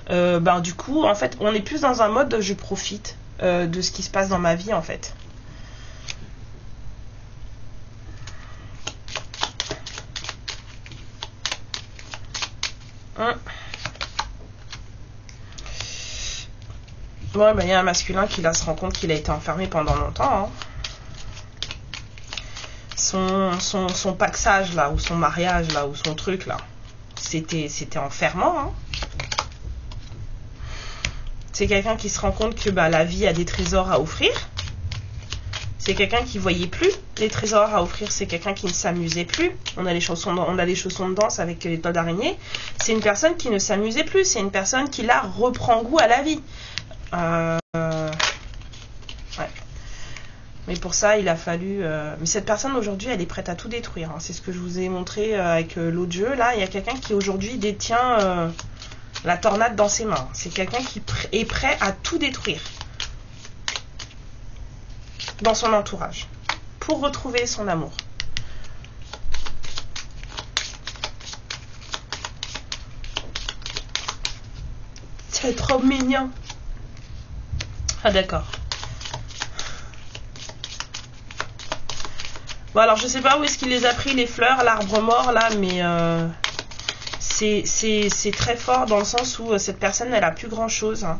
du coup, en fait, on est plus dans un mode de je profite de ce qui se passe dans ma vie en fait. Ouais, il y a un masculin qui là se rend compte qu'il a été enfermé pendant longtemps. Hein. Son paxage là, ou son mariage là, ou son truc là, c'était enfermant. Hein. C'est quelqu'un qui se rend compte que la vie a des trésors à offrir. C'est quelqu'un qui voyait plus les trésors à offrir. C'est quelqu'un qui ne s'amusait plus. On a les chaussons de danse avec les toiles d'araignée. C'est une personne qui ne s'amusait plus. C'est une personne qui là reprend goût à la vie. Ouais. Mais pour ça, il a fallu... Mais cette personne, aujourd'hui, elle est prête à tout détruire. Hein. C'est ce que je vous ai montré avec l'autre jeu. Là, il y a quelqu'un qui, aujourd'hui, détient la tornade dans ses mains. C'est quelqu'un qui est prêt à tout détruire dans son entourage pour retrouver son amour. C'est trop mignon. Ah d'accord. Bon alors je sais pas où est-ce qu'il les a pris les fleurs, l'arbre mort là, mais c'est très fort dans le sens où cette personne elle a plus grand chose. Hein.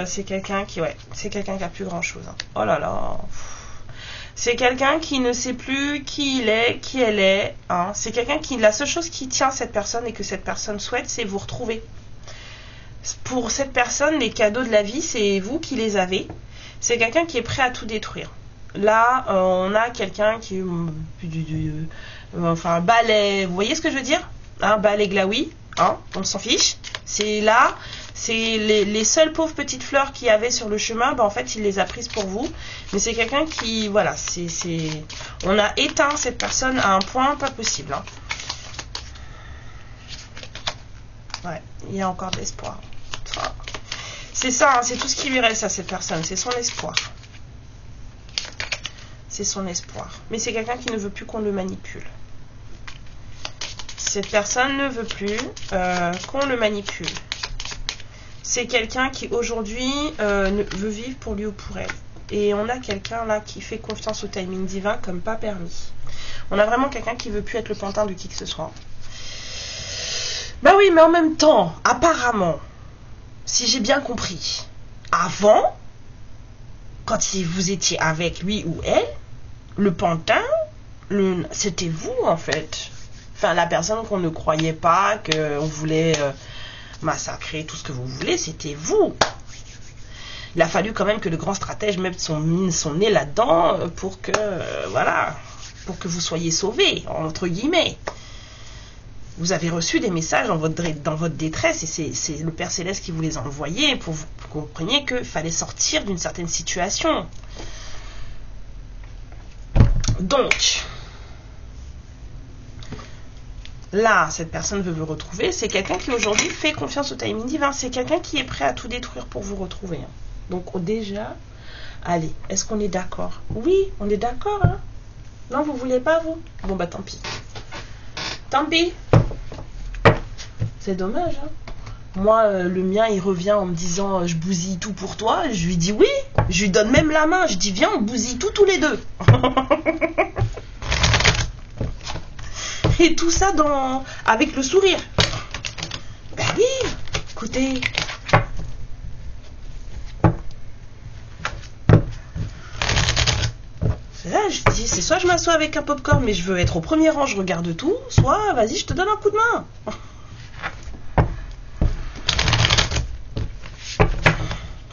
C'est quelqu'un qui c'est quelqu'un qui a plus grand chose. Hein. Oh là là. C'est quelqu'un qui ne sait plus qui il est, qui elle est. Hein. C'est quelqu'un qui la seule chose qui tient cette personne et que cette personne souhaite, c'est vous retrouver. Pour cette personne, les cadeaux de la vie, c'est vous qui les avez. C'est quelqu'un qui est prêt à tout détruire. Là, on a quelqu'un qui... enfin, balai... Vous voyez ce que je veux dire? Un balai glaoui, hein, on s'en fiche. C'est là, c'est les seules pauvres petites fleurs qu'il y avait sur le chemin, en fait, il les a prises pour vous. Mais c'est quelqu'un qui... Voilà, on a éteint cette personne à un point pas possible. Hein. Ouais, il y a encore de l'espoir. Enfin, c'est ça, hein, c'est tout ce qui lui reste à cette personne, c'est son espoir. C'est son espoir. Mais c'est quelqu'un qui ne veut plus qu'on le manipule. Cette personne ne veut plus qu'on le manipule. C'est quelqu'un qui aujourd'hui veut vivre pour lui ou pour elle. Et on a quelqu'un là qui fait confiance au timing divin comme pas permis. On a vraiment quelqu'un qui veut plus être le pantin de qui que ce soit. Bah oui, mais en même temps, apparemment, si j'ai bien compris, avant, quand vous étiez avec lui ou elle, le pantin, c'était vous en fait. Enfin, la personne qu'on ne croyait pas, qu'on voulait massacrer, tout ce que vous voulez, c'était vous. Il a fallu quand même que le grand stratège mette son nez là-dedans pour que, pour que vous soyez sauvés, entre guillemets. Vous avez reçu des messages dans votre détresse et c'est le Père Céleste qui vous les a envoyés pour que vous compreniez qu'il fallait sortir d'une certaine situation. Donc, Là, cette personne veut vous retrouver. C'est quelqu'un qui aujourd'hui fait confiance au timing divin. C'est quelqu'un qui est prêt à tout détruire pour vous retrouver. Hein. Donc déjà, allez, est-ce qu'on est d'accord? Oui, on est d'accord. Hein. Non, vous voulez pas, vous? Bon, bah tant pis. Tant pis. C'est dommage. Hein. Moi, le mien, il revient en me disant je bousille tout pour toi. Je lui dis oui. Je lui donne même la main. Je dis viens, on bousille tout tous les deux. Et tout ça avec le sourire. Ben oui, écoutez. C'est là, je dis, c'est soit je m'assois avec un popcorn, mais je veux être au premier rang, je regarde tout, soit vas-y, je te donne un coup de main.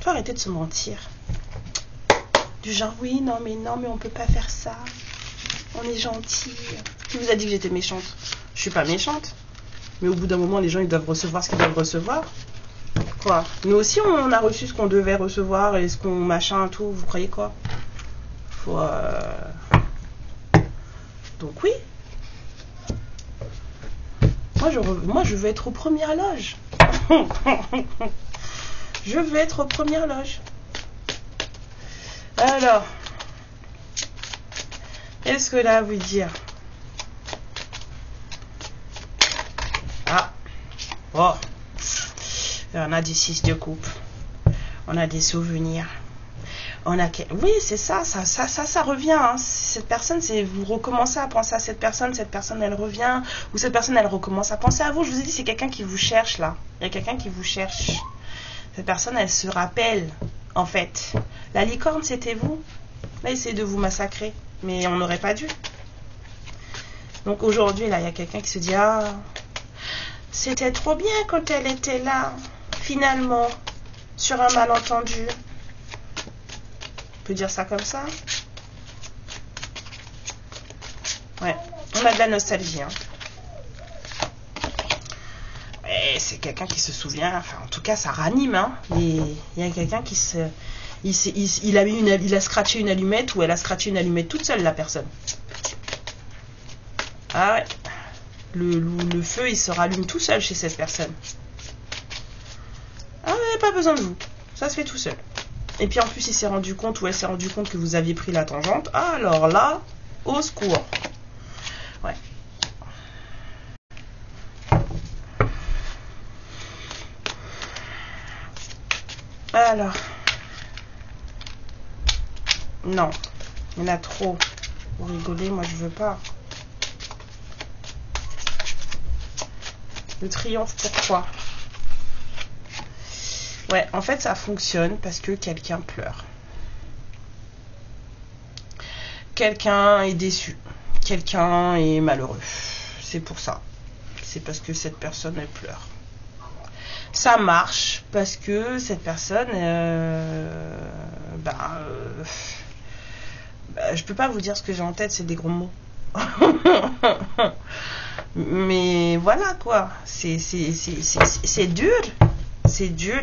Faut arrêter de se mentir. Du genre, oui, non, mais on peut pas faire ça. On est gentil. Qui vous a dit que j'étais méchante? Je suis pas méchante. Mais au bout d'un moment, les gens, ils doivent recevoir ce qu'ils doivent recevoir. Quoi? Nous aussi, on a reçu ce qu'on devait recevoir et ce qu'on machin, tout. Vous croyez quoi? Faut... Donc oui. Moi, je veux être aux premières loges. Je veux être aux premières loges. Alors... Est-ce que là, vous dire? Ah. Oh. On a des 6 de coupe. On a des souvenirs. On a... Oui, c'est ça revient. Hein. Cette personne, c'est vous recommencez à penser à cette personne, elle revient, ou cette personne, elle recommence à penser à vous. Je vous ai dit, c'est quelqu'un qui vous cherche, là. Il y a quelqu'un qui vous cherche. Cette personne, elle se rappelle, en fait. La licorne, c'était vous. Là, essayez de vous massacrer. Mais on n'aurait pas dû. Donc aujourd'hui, là, il y a quelqu'un qui se dit, ah, c'était trop bien quand elle était là, finalement, sur un malentendu. On peut dire ça comme ça? Ouais, on a de la nostalgie. Hein. Et c'est quelqu'un qui se souvient, enfin, en tout cas, ça ranime. Hein. Il y a quelqu'un qui se... Il a scratché une allumette ou elle a scratché une allumette toute seule, la personne. Ah ouais. Le feu, il se rallume tout seul chez cette personne. Ah ouais, pas besoin de vous. Ça se fait tout seul. Et puis en plus, il s'est rendu compte ou elle s'est rendu compte que vous aviez pris la tangente. Alors là, au secours. Ouais. Alors... Non, il y en a trop. Vous rigolez, moi je veux pas. Le triomphe, pourquoi? Ouais, en fait ça fonctionne parce que quelqu'un pleure. Quelqu'un est déçu. Quelqu'un est malheureux. C'est pour ça. C'est parce que cette personne, elle pleure. Ça marche parce que cette personne... je peux pas vous dire ce que j'ai en tête, c'est des gros mots. Mais voilà quoi, c'est dur. C'est dur.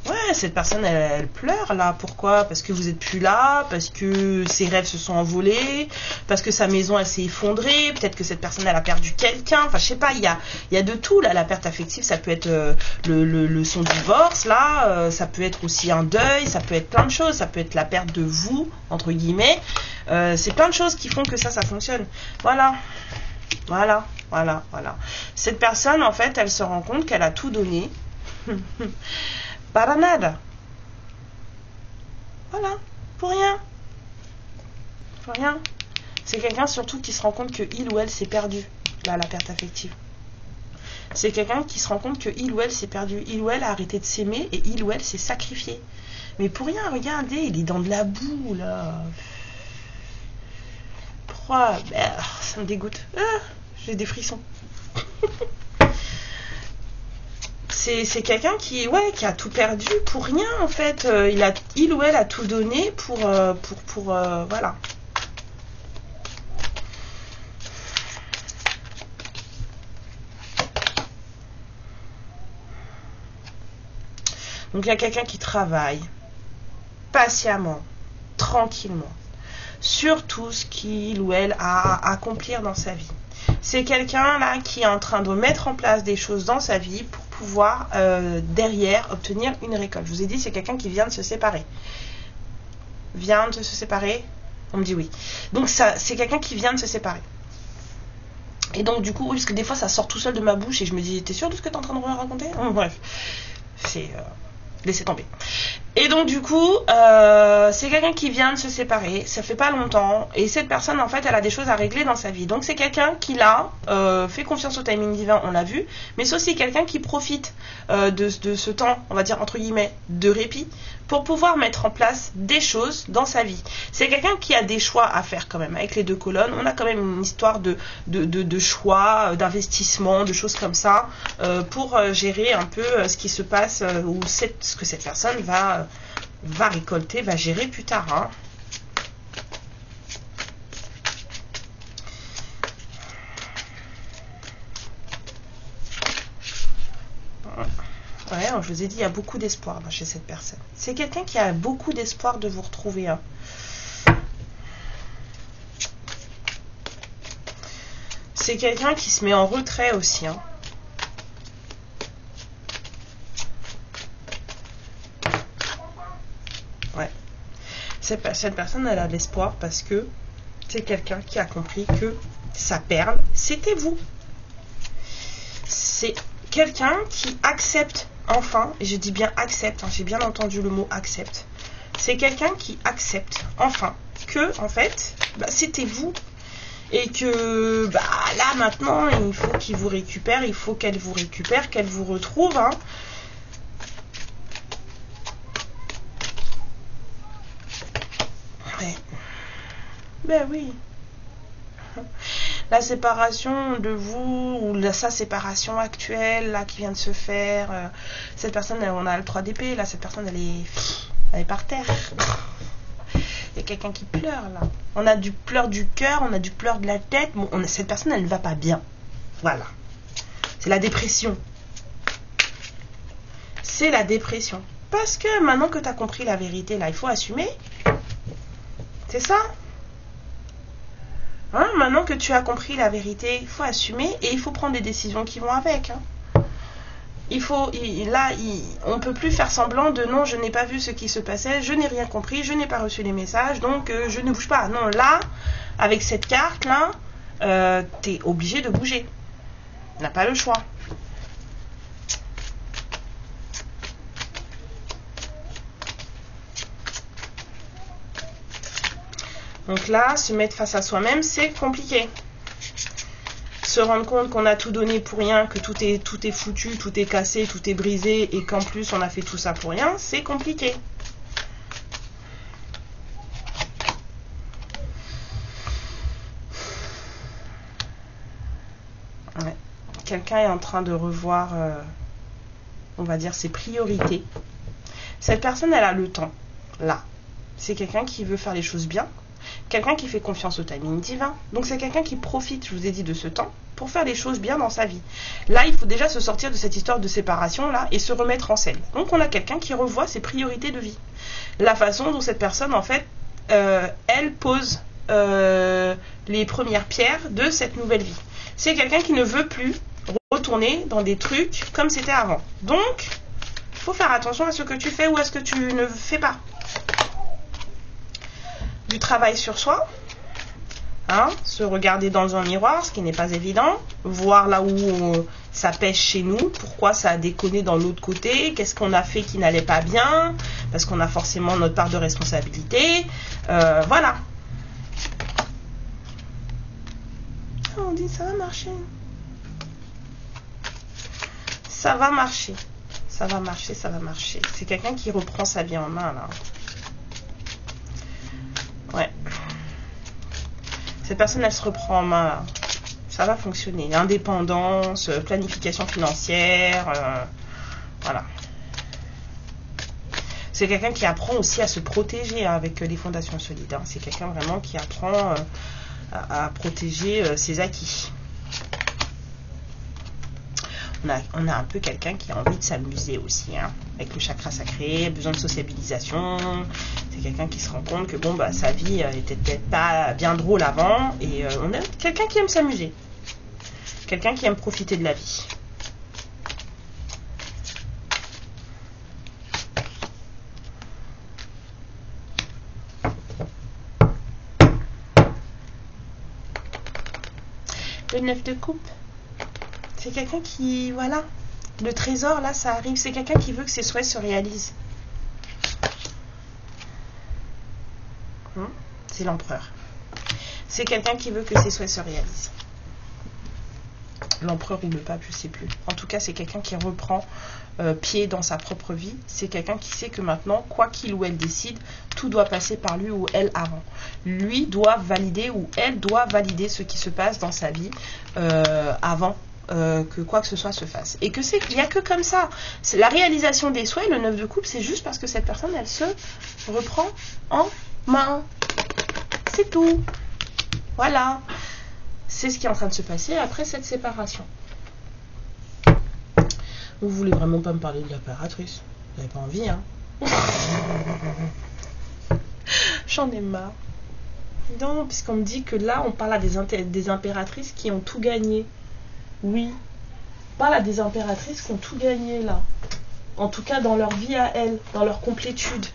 Ouais, cette personne, elle pleure là. Pourquoi? Parce que vous êtes plus là, parce que ses rêves se sont envolés, parce que sa maison, elle s'est effondrée, peut-être que cette personne, elle a perdu quelqu'un. Enfin, je sais pas, il y a de tout là. La perte affective, ça peut être son divorce là, ça peut être aussi un deuil, ça peut être plein de choses, ça peut être la perte de vous, entre guillemets. C'est plein de choses qui font que ça fonctionne. Voilà. Cette personne, en fait, elle se rend compte qu'elle a tout donné. Para nada. Voilà, pour rien. C'est quelqu'un surtout qui se rend compte que il ou elle s'est perdu. Là, la perte affective. C'est quelqu'un qui se rend compte que il ou elle s'est perdu. Il ou elle a arrêté de s'aimer et il ou elle s'est sacrifié. Mais pour rien, regardez, il est dans de la boue, là. Pourquoi? Ça me dégoûte. J'ai des frissons. C'est quelqu'un qui a tout perdu pour rien en fait. Il ou elle a tout donné pour voilà. Donc il y a quelqu'un qui travaille patiemment, tranquillement, sur tout ce qu'il ou elle a à accomplir dans sa vie. C'est quelqu'un là qui est en train de mettre en place des choses dans sa vie pour pouvoir derrière obtenir une récolte. Je vous ai dit, c'est quelqu'un qui vient de se séparer. Vient de se séparer? On me dit oui. Donc ça, c'est quelqu'un qui vient de se séparer. Et donc du coup, oui, parce que des fois ça sort tout seul de ma bouche et je me dis, t'es sûr de ce que t'es en train de raconter? Bref, c'est... laissez tomber. Et donc du coup, c'est quelqu'un qui vient de se séparer, ça fait pas longtemps, et cette personne en fait elle a des choses à régler dans sa vie. Donc c'est quelqu'un qui là fait confiance au timing divin, on l'a vu, mais c'est aussi quelqu'un qui profite de ce temps, on va dire entre guillemets, de répit, pour pouvoir mettre en place des choses dans sa vie. C'est quelqu'un qui a des choix à faire quand même. Avec les 2 colonnes, on a quand même une histoire de choix, d'investissement, de choses comme ça, pour gérer un peu ce qui se passe, ou ce que cette personne va récolter, va gérer plus tard. Hein. Ouais, je vous ai dit, il y a beaucoup d'espoir chez cette personne. C'est quelqu'un qui a beaucoup d'espoir de vous retrouver. Hein. C'est quelqu'un qui se met en retrait aussi. Hein. Ouais. Cette personne, elle a de l'espoir parce que c'est quelqu'un qui a compris que sa perle, c'était vous. C'est quelqu'un qui accepte, enfin, et je dis bien accepte, hein, j'ai bien entendu le mot accepte. C'est quelqu'un qui accepte, enfin, que, en fait, c'était vous. Et que, là, maintenant, il faut qu'il vous récupère, il faut qu'elle vous récupère, qu'elle vous retrouve, hein. Ouais. Ben oui. La séparation de vous, ou sa séparation actuelle, là, qui vient de se faire, cette personne, on a le 3 d'épée, là, cette personne, elle est par terre. Il y a quelqu'un qui pleure, là. On a du pleur du cœur, on a du pleur de la tête. Bon, cette personne, elle ne va pas bien. Voilà. C'est la dépression. C'est la dépression. Parce que maintenant que tu as compris la vérité, là, il faut assumer. C'est ça? Hein, maintenant que tu as compris la vérité, il faut assumer et il faut prendre des décisions qui vont avec. Hein. On ne peut plus faire semblant de non, je n'ai pas vu ce qui se passait, je n'ai rien compris, je n'ai pas reçu les messages, donc je ne bouge pas. Non, là, avec cette carte-là, tu es obligé de bouger. Tu n'as pas le choix. Donc là, se mettre face à soi-même, c'est compliqué. Se rendre compte qu'on a tout donné pour rien, que tout est foutu, tout est cassé, tout est brisé, et qu'en plus on a fait tout ça pour rien, c'est compliqué. Ouais. Quelqu'un est en train de revoir, on va dire, ses priorités. Cette personne, elle a le temps, là. C'est quelqu'un qui veut faire les choses bien. Quelqu'un qui fait confiance au timing divin. Donc c'est quelqu'un qui profite, je vous ai dit, de ce temps pour faire les choses bien dans sa vie. Là, il faut déjà se sortir de cette histoire de séparation là et se remettre en scène. Donc on a quelqu'un qui revoit ses priorités de vie. La façon dont cette personne, en fait, elle pose les premières pierres de cette nouvelle vie. C'est quelqu'un qui ne veut plus retourner dans des trucs comme c'était avant. Donc, il faut faire attention à ce que tu fais ou à ce que tu ne fais pas. Du travail sur soi, hein, se regarder dans un miroir, ce qui n'est pas évident, voir là où ça pêche chez nous, pourquoi ça a déconné dans l'autre côté, qu'est-ce qu'on a fait qui n'allait pas bien, parce qu'on a forcément notre part de responsabilité, voilà. On dit ça va marcher. Ça va marcher. Ça va marcher, ça va marcher. C'est quelqu'un qui reprend sa vie en main là. Ouais. Cette personne, elle se reprend en main là. Ça va fonctionner. Indépendance, planification financière, voilà. C'est quelqu'un qui apprend aussi à se protéger hein, avec les fondations solides. Hein. C'est quelqu'un vraiment qui apprend à protéger ses acquis. On a un peu quelqu'un qui a envie de s'amuser aussi, hein, avec le chakra sacré, besoin de sociabilisation. C'est quelqu'un qui se rend compte que bon, bah, sa vie était peut-être pas bien drôle avant, et on a quelqu'un qui aime s'amuser, quelqu'un qui aime profiter de la vie. Le 9 de coupe, c'est quelqu'un qui, voilà, le trésor là, ça arrive, c'est quelqu'un qui veut que ses souhaits se réalisent. C'est l'empereur. C'est quelqu'un qui veut que ses souhaits se réalisent. L'empereur ou le pape, je sais plus. En tout cas, c'est quelqu'un qui reprend pied dans sa propre vie. C'est quelqu'un qui sait que maintenant, quoi qu'il ou elle décide, tout doit passer par lui ou elle avant. Lui doit valider ou elle doit valider ce qui se passe dans sa vie avant que quoi que ce soit se fasse. Et que c'est qu'il n'y a que comme ça. C'est la réalisation des souhaits, le 9 de coupe, c'est juste parce que cette personne, elle se reprend en main. C'est tout. Voilà. C'est ce qui est en train de se passer après cette séparation. Vous voulez vraiment pas me parler de l'impératrice? Vous n'avez pas envie, hein? J'en ai marre. Non, puisqu'on me dit que là, on parle à des impératrices qui ont tout gagné. Oui. On parle à des impératrices qui ont tout gagné, là. En tout cas, dans leur vie à elles, dans leur complétude.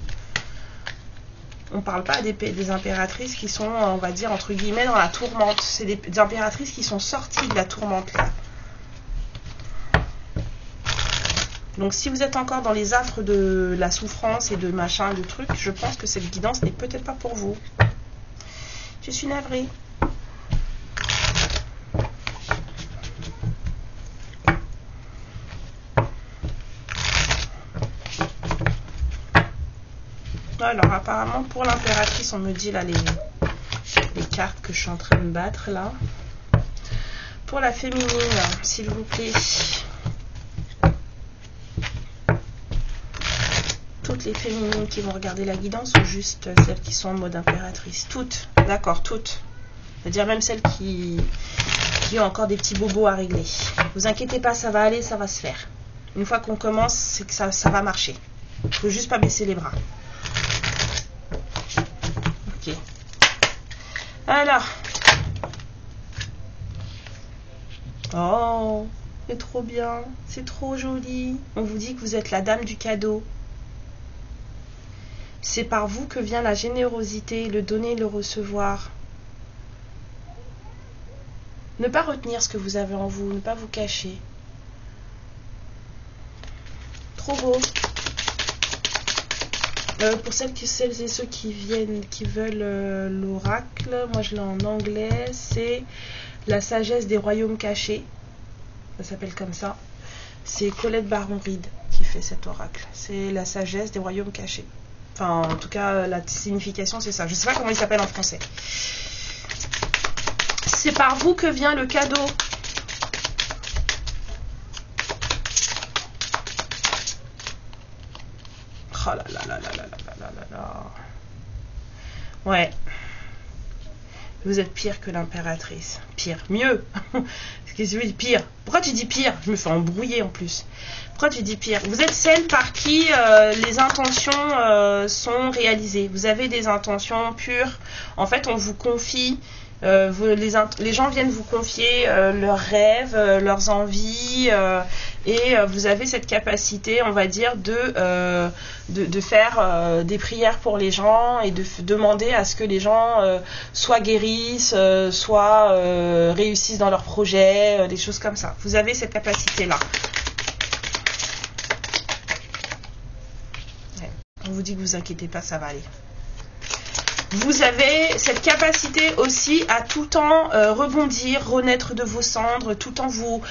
On ne parle pas des impératrices qui sont, on va dire, entre guillemets, dans la tourmente. C'est des impératrices qui sont sorties de la tourmente, là. Donc, si vous êtes encore dans les affres de la souffrance et de machin, de trucs, je pense que cette guidance n'est peut-être pas pour vous. Je suis navrée. Alors, apparemment, pour l'impératrice, on me dit là les cartes que je suis en train de battre là. Pour la féminine, s'il vous plaît. Toutes les féminines qui vont regarder la guidance ou juste celles qui sont en mode impératrice? Toutes, d'accord, toutes. C'est-à-dire même celles qui ont encore des petits bobos à régler. Vous inquiétez pas, ça va aller, ça va se faire. Une fois qu'on commence, c'est que ça va marcher. Il faut juste pas baisser les bras. Ok. Alors. Oh, c'est trop bien. C'est trop joli. On vous dit que vous êtes la dame du cadeau. C'est par vous que vient la générosité, le donner, le recevoir. Ne pas retenir ce que vous avez en vous, ne pas vous cacher. Trop beau. Pour celles et ceux qui veulent l'oracle, moi je l'ai en anglais, c'est la sagesse des royaumes cachés. Ça s'appelle comme ça. C'est Colette Baron-Reed qui fait cet oracle. C'est la sagesse des royaumes cachés. Enfin, en tout cas, la signification, c'est ça. Je ne sais pas comment il s'appelle en français. C'est par vous que vient le cadeau. Oh là là là là là là là là là. Ouais. Vous êtes pire que l'impératrice. Pire. Mieux. Qu'est-ce que je dis pire? Pourquoi tu dis pire? Je me fais embrouiller en plus. Pourquoi tu dis pire? Vous êtes celle par qui les intentions sont réalisées. Vous avez des intentions pures. En fait, on vous confie. Les gens viennent vous confier leurs rêves, leurs envies, et vous avez cette capacité, on va dire, de faire des prières pour les gens et de demander à ce que les gens soit guérissent, soit réussissent dans leurs projets, des choses comme ça. Vous avez cette capacité-là. Ouais. On vous dit que vous inquiétez pas, ça va aller. Vous avez cette capacité aussi à tout le temps rebondir, renaître de vos cendres, tout le temps vous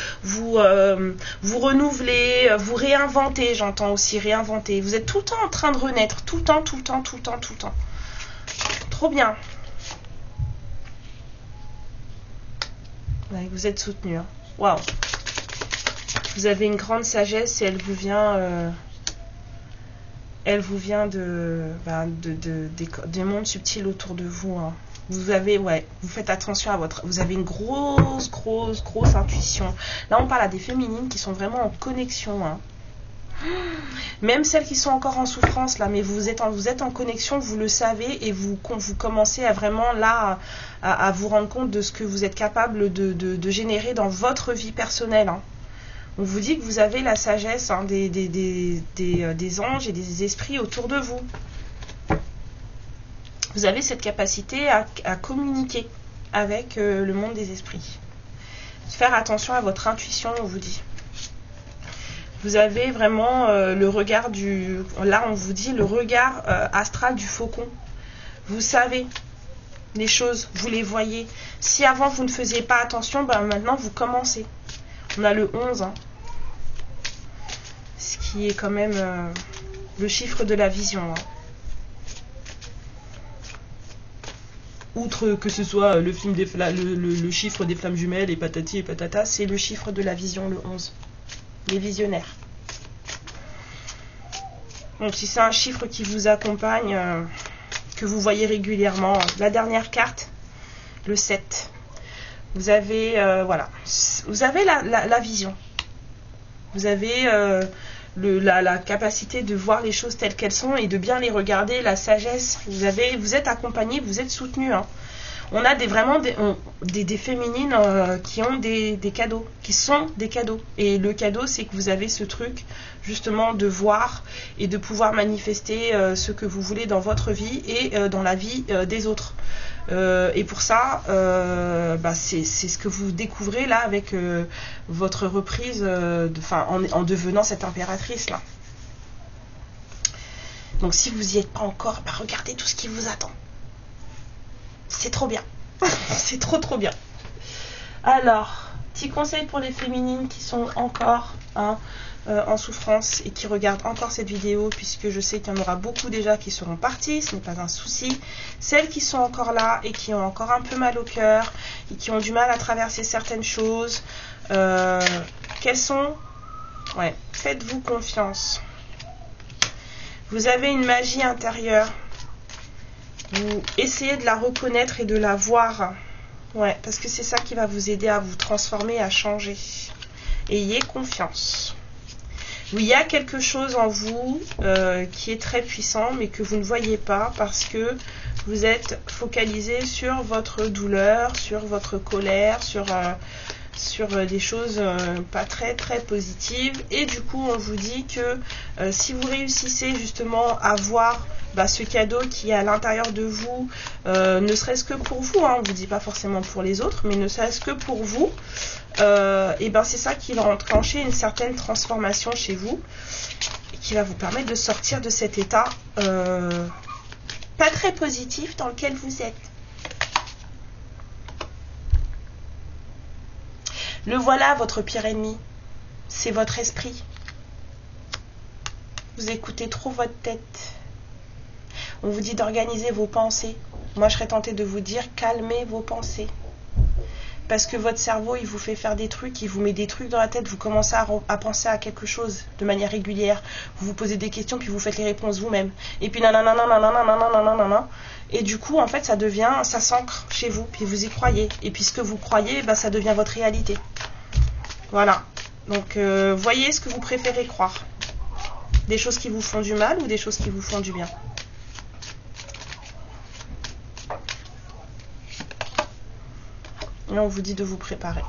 renouveler, vous réinventer, j'entends aussi réinventer. Vous êtes tout le temps en train de renaître, tout le temps, tout le temps, tout le temps, tout le temps. Trop bien. Ouais, vous êtes soutenu. Waouh. Vous avez une grande sagesse et elle vous vient... des mondes subtils autour de vous. Hein. Vous avez, ouais, vous faites attention à votre... Vous avez une grosse intuition. Là, on parle à des féminines qui sont vraiment en connexion, hein. Même celles qui sont encore en souffrance, là, mais vous êtes en connexion, vous le savez, et vous commencez à vraiment, là, à vous rendre compte de ce que vous êtes capable de générer dans votre vie personnelle, hein. On vous dit que vous avez la sagesse, hein, des anges et des esprits autour de vous. Vous avez cette capacité à communiquer avec le monde des esprits. Faire attention à votre intuition, on vous dit. Vous avez vraiment le regard du... Là, on vous dit le regard astral du faucon. Vous savez les choses, vous les voyez. Si avant, vous ne faisiez pas attention, ben maintenant, vous commencez. On a le 11, hein, ce qui est quand même le chiffre de la vision, hein. Outre que ce soit le film le chiffre des flammes jumelles et patati et patata, c'est le chiffre de la vision, le 11. Les visionnaires. Donc si c'est un chiffre qui vous accompagne, que vous voyez régulièrement, la dernière carte, le 7. Vous avez, voilà, vous avez la vision. Vous avez la capacité de voir les choses telles qu'elles sont et de bien les regarder, la sagesse. Vous êtes accompagné, vous êtes soutenu, hein. On a vraiment des féminines qui ont des cadeaux, qui sont des cadeaux. Et le cadeau, c'est que vous avez ce truc, justement, de voir et de pouvoir manifester ce que vous voulez dans votre vie et dans la vie des autres. Et pour ça, c'est ce que vous découvrez là avec votre reprise, en devenant cette impératrice là. Donc si vous n'y êtes pas encore, regardez tout ce qui vous attend. C'est trop bien. C'est trop bien. Alors, petit conseil pour les féminines qui sont encore en souffrance et qui regardent encore cette vidéo, puisque je sais qu'il y en aura beaucoup déjà qui seront partis, ce n'est pas un souci. Celles qui sont encore là et qui ont encore un peu mal au cœur et qui ont du mal à traverser certaines choses, quelles sont... Ouais, faites-vous confiance. Vous avez une magie intérieure. Vous essayez de la reconnaître et de la voir. Ouais, parce que c'est ça qui va vous aider à vous transformer, à changer. Ayez confiance. Oui, il y a quelque chose en vous qui est très puissant, mais que vous ne voyez pas parce que vous êtes focalisé sur votre douleur, sur votre colère, sur des choses pas très positives. Et du coup, on vous dit que si vous réussissez justement à voir ce cadeau qui est à l'intérieur de vous, ne serait-ce que pour vous, hein, on ne vous dit pas forcément pour les autres, mais ne serait-ce que pour vous, et c'est ça qui va enclencher une certaine transformation chez vous et qui va vous permettre de sortir de cet état pas très positif dans lequel vous êtes. Le voilà, votre pire ennemi, c'est votre esprit. Vous écoutez trop votre tête. On vous dit d'organiser vos pensées. Moi, je serais tentée de vous dire, calmez vos pensées. Parce que votre cerveau, il vous fait faire des trucs, il vous met des trucs dans la tête, vous commencez à penser à quelque chose de manière régulière. Vous vous posez des questions, puis vous faites les réponses vous-même. Et puis nanana. Et du coup, en fait, ça s'ancre chez vous, puis vous y croyez. Et puis ce que vous croyez, ça devient votre réalité. Voilà. Donc, voyez ce que vous préférez croire. Des choses qui vous font du mal ou des choses qui vous font du bien. Et on vous dit de vous préparer.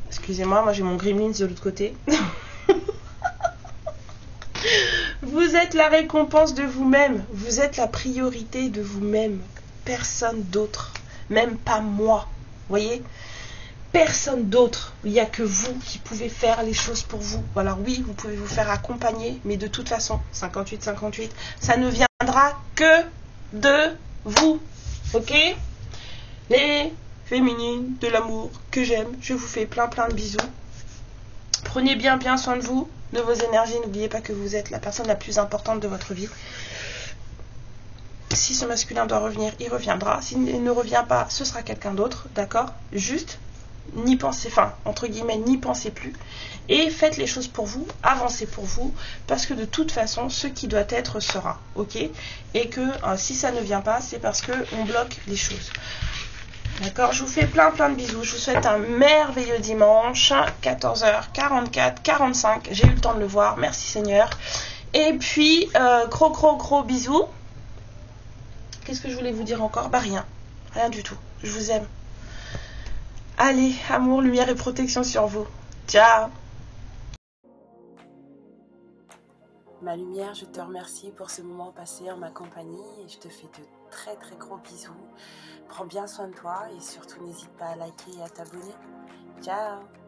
Excusez-moi, moi j'ai mon gremlins de l'autre côté. Vous êtes la récompense de vous-même. Vous êtes la priorité de vous-même. Personne d'autre. Même pas moi. Voyez ? Personne d'autre. Il n'y a que vous qui pouvez faire les choses pour vous. Alors oui, vous pouvez vous faire accompagner, mais de toute façon, 58-58, ça ne viendra que de vous. Ok ? Les féminines de l'amour que j'aime, je vous fais plein de bisous. Prenez bien soin de vous, de vos énergies. N'oubliez pas que vous êtes la personne la plus importante de votre vie. Si ce masculin doit revenir, il reviendra. S'il ne revient pas, ce sera quelqu'un d'autre, d'accord ? Juste, n'y pensez, enfin, entre guillemets, n'y pensez plus. Et faites les choses pour vous, avancez pour vous, parce que de toute façon, ce qui doit être sera, ok? Et que si ça ne vient pas, c'est parce qu'on bloque les choses. D'accord, je vous fais plein de bisous. Je vous souhaite un merveilleux dimanche. 14h44, 45. J'ai eu le temps de le voir. Merci Seigneur. Et puis, gros bisous. Qu'est-ce que je voulais vous dire encore? Bah rien. Rien du tout. Je vous aime. Allez, amour, lumière et protection sur vous. Ciao. Ma lumière, je te remercie pour ce moment passé en ma compagnie et je te fais de très gros bisous. Prends bien soin de toi et surtout n'hésite pas à liker et à t'abonner. Ciao!